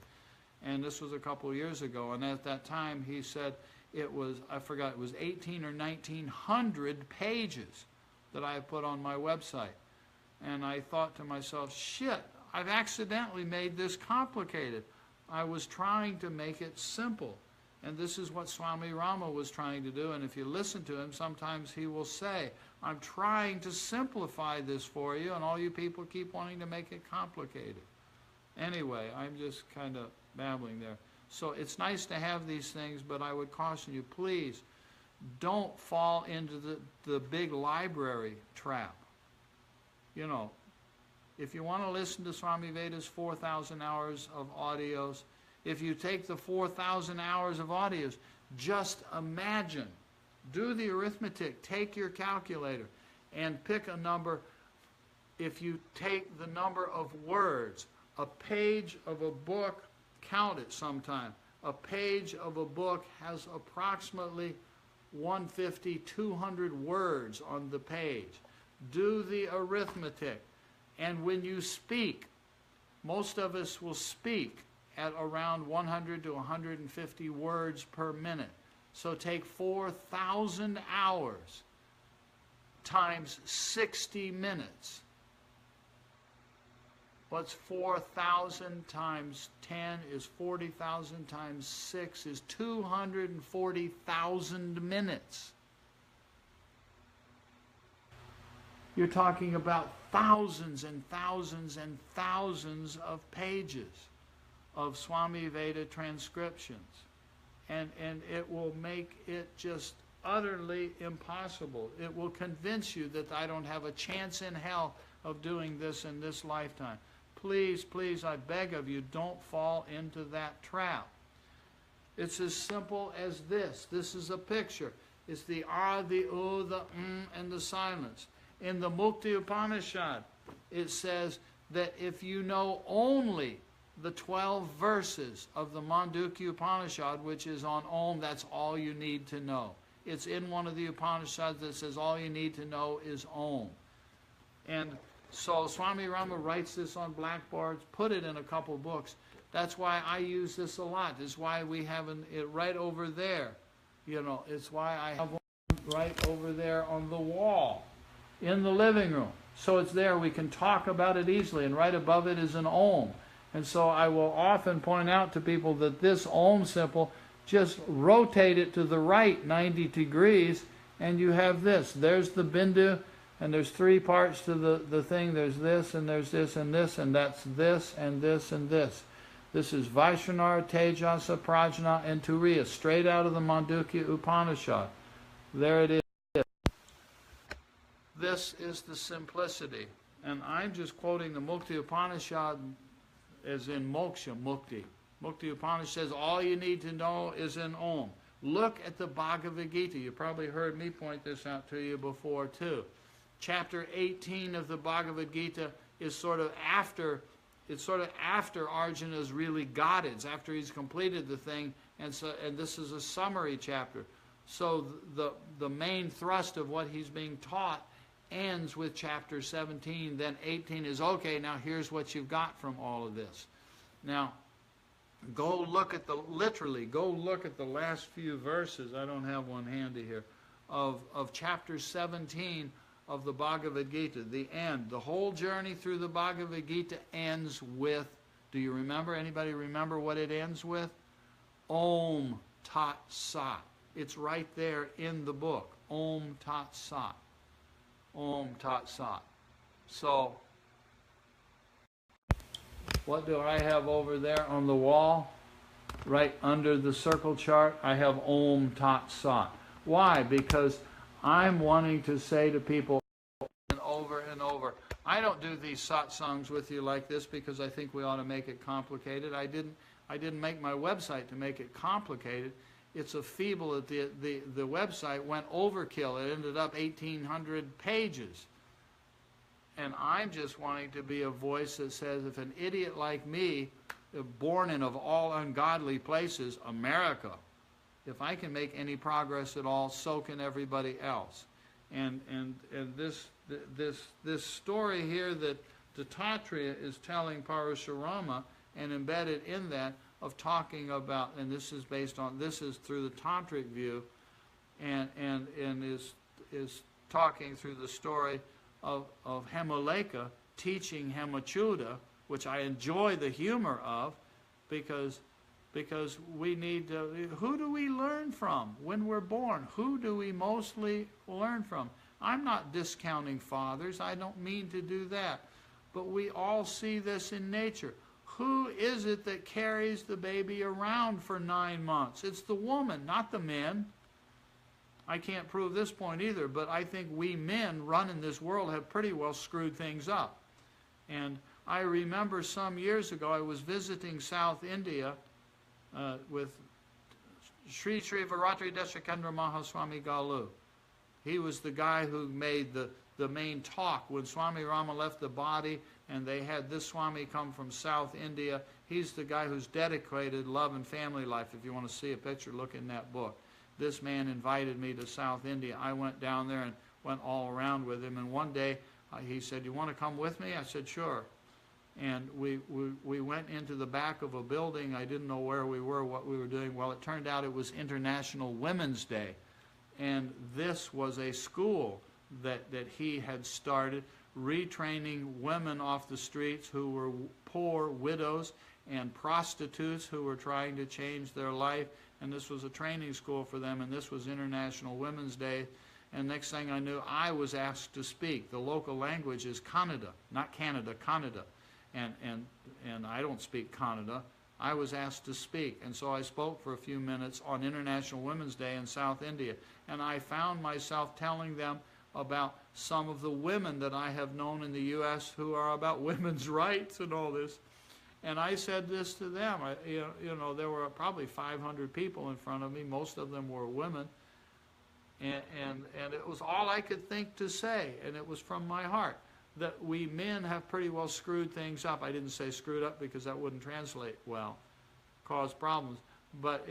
Speaker 1: And this was a couple of years ago. And at that time, he said it was, I forgot, it was 18 or 1900 pages that I had put on my website. And I thought to myself, shit, I've accidentally made this complicated. I was trying to make it simple. And this is what Swami Rama was trying to do. And if you listen to him, sometimes he will say, I'm trying to simplify this for you, and all you people keep wanting to make it complicated. Anyway, I'm just kind of babbling there. So it's nice to have these things, but I would caution you, please, don't fall into the big library trap. You know, if you want to listen to Swami Veda's 4,000 hours of audios, if you take the 4,000 hours of audios, Just imagine. Do the arithmetic. Take your calculator and pick a number. If you take the number of words, a page of a book, count it sometime. A page of a book has approximately 150, 200 words on the page. Do the arithmetic. And when you speak, most of us will speak at around 100 to 150 words per minute. So take 4,000 hours times 60 minutes. What's 4,000 times 10 is 40,000 times 6 is 240,000 minutes. You're talking about thousands and thousands and thousands of pages of Swami Veda transcriptions. And it will make it just utterly impossible. It will convince you that I don't have a chance in hell of doing this in this lifetime. Please, please, I beg of you, don't fall into that trap. It's as simple as this. This is a picture. It's the ah, the u, the and the silence. In the Mukti Upanishad, it says that if you know only the 12 verses of the Mandukya Upanishad, which is on Om, that's all you need to know. It's in one of the Upanishads that says all you need to know is Om. And so Swami Rama writes this on blackboards, put it in a couple books. That's why I use this a lot. That's why we have it right over there. You know, it's why I have one right over there on the wall in the living room. So it's there. We can talk about it easily. And right above it is an Om. And so I will often point out to people that this Om symbol, just rotate it to the right 90 degrees, and you have this. There's the Bindu, and there's 3 parts to the thing. There's this, and there's this, and this, and that's this, and this, and this. This is Vaishnavar, Tejasa, Prajna, and Turiya, straight out of the Mandukya Upanishad. There it is. This is the simplicity. And I'm just quoting the Mukti Upanishad as in moksha, mukti. Mukti Upanishad says all you need to know is in Om. Look at the Bhagavad Gita. You probably heard me point this out to you before too. Chapter 18 of the Bhagavad Gita is sort of after Arjuna's really got it. It's after he's completed the thing, and this is a summary chapter. So the main thrust of what he's being taught ends with chapter 17, then 18 is, okay, now here's what you've got from all of this. Now, go look at the last few verses, I don't have one handy here, of chapter 17 of the Bhagavad Gita, the end. The whole journey through the Bhagavad Gita ends with, do you remember, anybody remember what it ends with? Om Tat Sat. It's right there in the book, Om Tat Sat. Om Tat Sat. So, what do I have over there on the wall? Right under the circle chart, I have Om Tat Sat. Why? Because I'm wanting to say to people over and over, I don't do these satsangs with you like this because I think we ought to make it complicated. I didn't make my website to make it complicated. It's a feeble that the website went overkill. It ended up 1,800 pages. And I'm just wanting to be a voice that says, if an idiot like me, born in of all ungodly places, America, if I can make any progress at all, so can everybody else. And this story here that Dattatreya is telling Parashurama, and embedded in that, of talking about, and this is based on, this is through the tantric view, and is talking through the story of Hemaleka teaching Hemachyuta, which I enjoy the humor of, because we need to, who do we learn from when we're born? Who do we mostly learn from? I'm not discounting fathers, I don't mean to do that, but we all see this in nature. Who is it that carries the baby around for 9 months? It's the woman, not the men. I can't prove this point either, but I think we men running this world have pretty well screwed things up. And I remember some years ago I was visiting South India with Sri Sri Varatri Deshakendra Mahaswami Galu. He was the guy who made the main talk when Swami Rama left the body and they had this Swami come from South India. He's the guy who's dedicated Love and Family Life. If you want to see a picture, look in that book. This man invited me to South India. I went down there and went all around with him. And one day he said, "You want to come with me?" I said, "Sure." And we went into the back of a building. I didn't know where we were, what we were doing. Well, it turned out it was International Women's Day. And this was a school that he had started, retraining women off the streets who were poor widows and prostitutes who were trying to change their life. And this was a training school for them, and this was International Women's Day. And next thing I knew, I was asked to speak. The local language is Kannada, not Canada, Kannada. And I don't speak Kannada. I was asked to speak, and so I spoke for a few minutes on International Women's Day in South India, and I found myself telling them about some of the women that I have known in the U.S. who are about women's rights and all this. And I said this to them. There were probably 500 people in front of me. Most of them were women, and it was all I could think to say, and it was from my heart. That we men have pretty well screwed things up. I didn't say screwed up because that wouldn't translate well, cause problems. But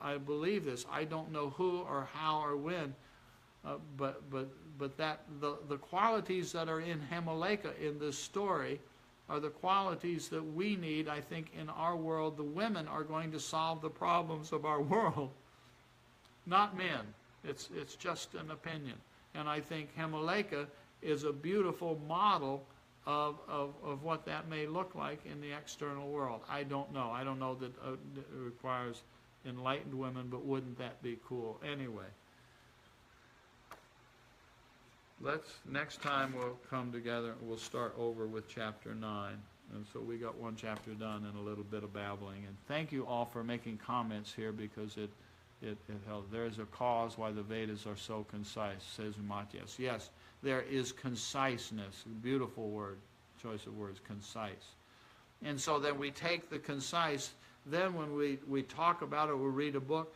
Speaker 1: I believe this. I don't know who or how or when, but that the qualities that are in Himalaya in this story are the qualities that we need. I think in our world, the women are going to solve the problems of our world, not men. It's just an opinion, and I think Himalaya is a beautiful model of what that may look like in the external world. I don't know. I don't know that it requires enlightened women, but wouldn't that be cool? Anyway, next time we'll come together and we'll start over with chapter 9. And so we got one chapter done and a little bit of babbling. And thank you all for making comments here, because it helps. There is a cause why the Vedas are so concise, says Matyas. Yes, there is conciseness. Beautiful word, choice of words, concise. And so then we take the concise, then when we talk about it, we read a book,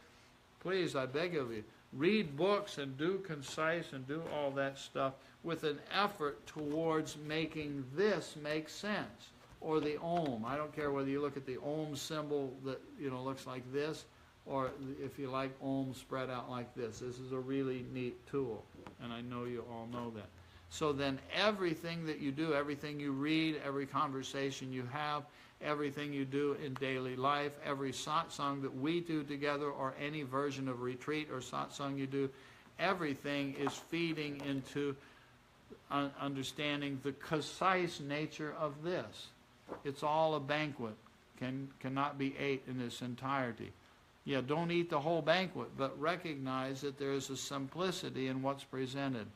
Speaker 1: please, I beg of you, read books and do concise and do all that stuff with an effort towards making this make sense. Or the Om. I don't care whether you look at the Om symbol that looks like this, or if you like Om spread out like this. This is a really neat tool, and I know you all know that. So then everything that you do, everything you read, every conversation you have, everything you do in daily life, every satsang that we do together, or any version of retreat or satsang you do, everything is feeding into understanding the concise nature of this. It's all a banquet, cannot be ate in its entirety. Yeah, don't eat the whole banquet, but recognize that there is a simplicity in what's presented.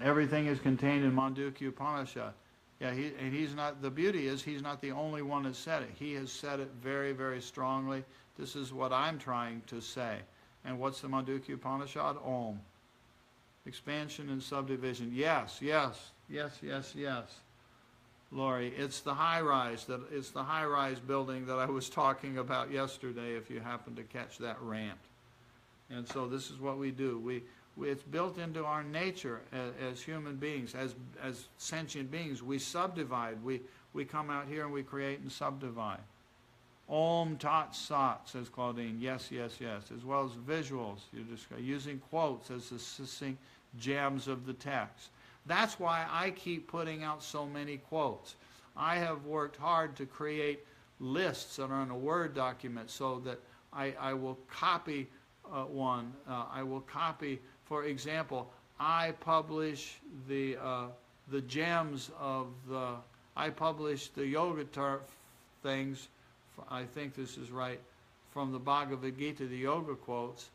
Speaker 1: Everything is contained in Mandukya Upanishad. Yeah, he's not, the beauty is he's not the only one that said it. He has said it very, very strongly. This is what I'm trying to say. And what's the Mandukya Upanishad? Om. Expansion and subdivision. Yes, yes, yes, yes, yes. Lori, it's the high-rise building that I was talking about yesterday, if you happen to catch that rant. And so this is what we do. It's built into our nature as human beings, as sentient beings. We subdivide. We come out here and we create and subdivide. Om Tat Sat, says Claudine. Yes, yes, yes. As well as visuals. You're just using quotes as the succinct gems of the text. That's why I keep putting out so many quotes. I have worked hard to create lists that are in a Word document so that I will copy one. I will copy, for example, I publish the gems of the, I publish the yoga things, I think this is right, from the Bhagavad Gita, the yoga quotes,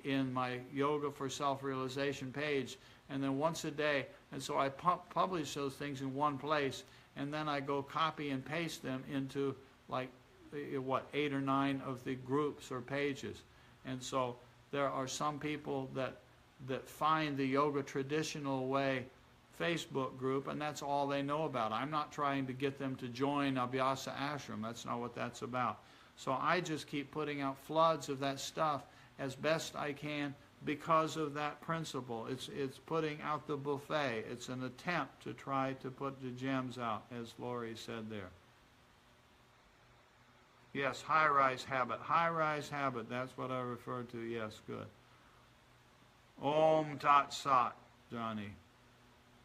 Speaker 1: in my Yoga for Self-Realization page, and then once a day. And so I publish those things in one place, and then I go copy and paste them into, like, 8 or 9 of the groups or pages. And so there are some people that find the Yoga Traditional Way Facebook group, and that's all they know about. I'm not trying to get them to join Abhyasa Ashram. That's not what that's about. So I just keep putting out floods of that stuff as best I can because of that principle. It's putting out the buffet. It's an attempt to try to put the gems out, as Lori said there. Yes, high-rise habit. High-rise habit, that's what I referred to. Yes, good. Om Tat Sat, Johnny.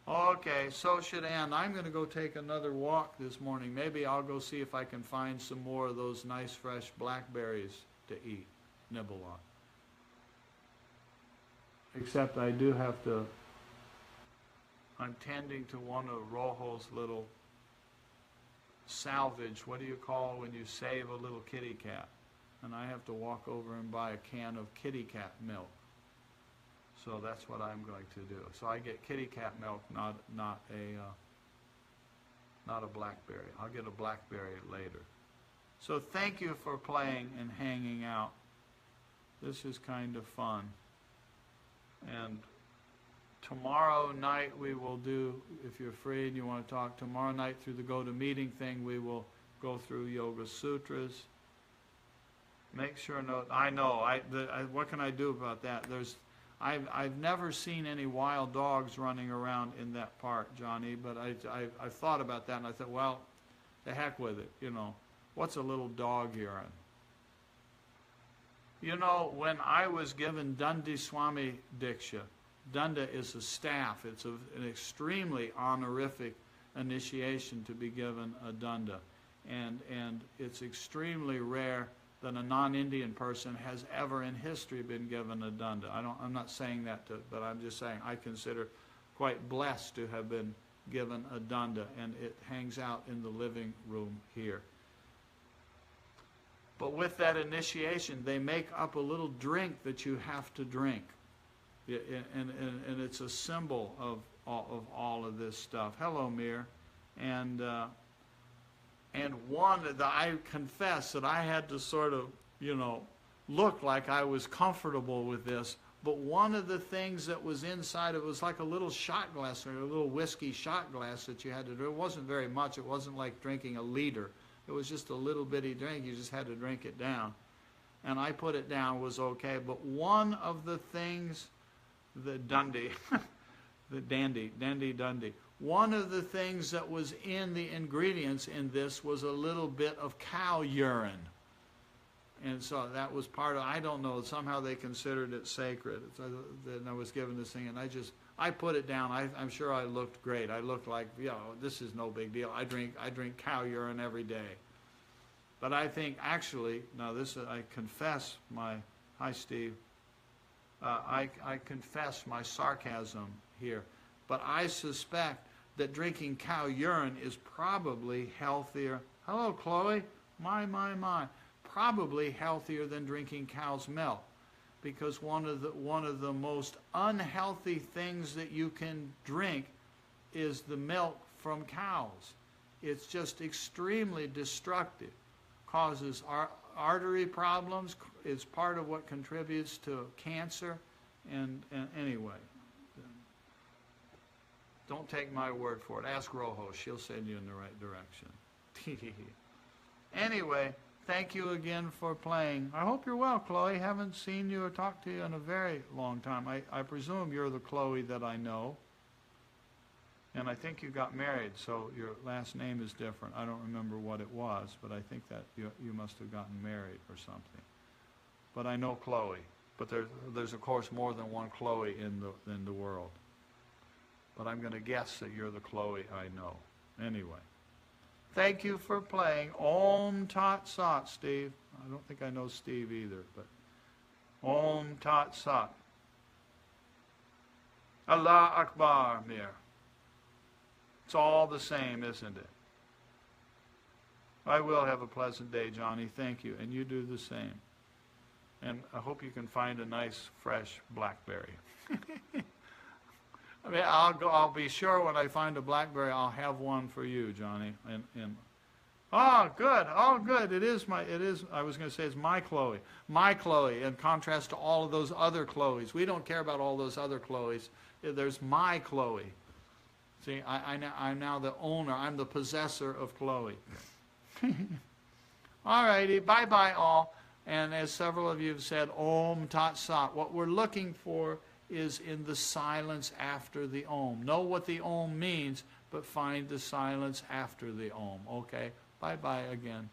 Speaker 1: Okay, so should end. I'm going to go take another walk this morning. Maybe I'll go see if I can find some more of those nice fresh blackberries to eat, nibble on. Except I do have to, I'm tending to one of Rojo's little salvage, what do you call when you save a little kitty cat? And I have to walk over and buy a can of kitty cat milk. So that's what I'm going to do. So I get kitty cat milk, not a blackberry. I'll get a blackberry later. So thank you for playing and hanging out. This is kind of fun. And tomorrow night we will do, if you're free and you want to talk, tomorrow night through the Go to Meeting thing, we will go through Yoga Sutras. Make sure, I know, what can I do about that? I've never seen any wild dogs running around in that park, Johnny, but I thought about that and I thought, well, the heck with it, you know. What's a little dog urine? You know, when I was given Dandi Swami Diksha, Danda is a staff. It's an extremely honorific initiation to be given a Danda. And it's extremely rare that a non-Indian person has ever in history been given a Danda. I'm not saying that, but I'm just saying I consider quite blessed to have been given a Danda, and it hangs out in the living room here. But with that initiation, they make up a little drink that you have to drink. And it's a symbol of all of this stuff. Hello, Mir. And I confess that I had to sort of, look like I was comfortable with this. But one of the things that was inside, it was like a little shot glass, or a little whiskey shot glass that you had to do. It wasn't very much. It wasn't like drinking a liter. It was just a little bitty drink. You just had to drink it down. And I put it down, was okay. But one of the things, the Dundee, the Dandy Dundee, one of the things that was in the ingredients in this was a little bit of cow urine. And so that was part of, I don't know, somehow they considered it sacred. And I was given this thing, and I put it down. I'm sure I looked great. I looked like, this is no big deal. I drink cow urine every day. But I think actually, now I confess hi Steve, I confess my sarcasm here. But I suspect that drinking cow urine is probably healthier. Hello, Chloe. My. Probably healthier than drinking cow's milk, because one of the most unhealthy things that you can drink is the milk from cows. It's just extremely destructive, causes artery problems. It's part of what contributes to cancer. And anyway, don't take my word for it. Ask Rojo; she'll send you in the right direction. Anyway. Thank you again for playing. I hope you're well, Chloe. Haven't seen you or talked to you in a very long time. I presume you're the Chloe that I know. And I think you got married, so your last name is different. I don't remember what it was, but I think that you must have gotten married or something. But I know Chloe. But there's of course more than one Chloe in the world. But I'm going to guess that you're the Chloe I know. Anyway. Thank you for playing. Om Tat Sat, Steve. I don't think I know Steve either, but Om Tat Sat. Allah Akbar, Mir. It's all the same, isn't it? I will have a pleasant day, Johnny. Thank you. And you do the same. And I hope you can find a nice, fresh blackberry. I mean, I'll be sure when I find a blackberry, I'll have one for you, Johnny. Oh, good. It is. I was going to say it's my Chloe. My Chloe, in contrast to all of those other Chloes. We don't care about all those other Chloes. There's my Chloe. See, I'm now the owner. I'm the possessor of Chloe. All righty, bye-bye all. And as several of you have said, Om Tat Sat. What we're looking for is in the silence after the Om. Know what the Om means, but find the silence after the Om. Okay? Bye-bye again.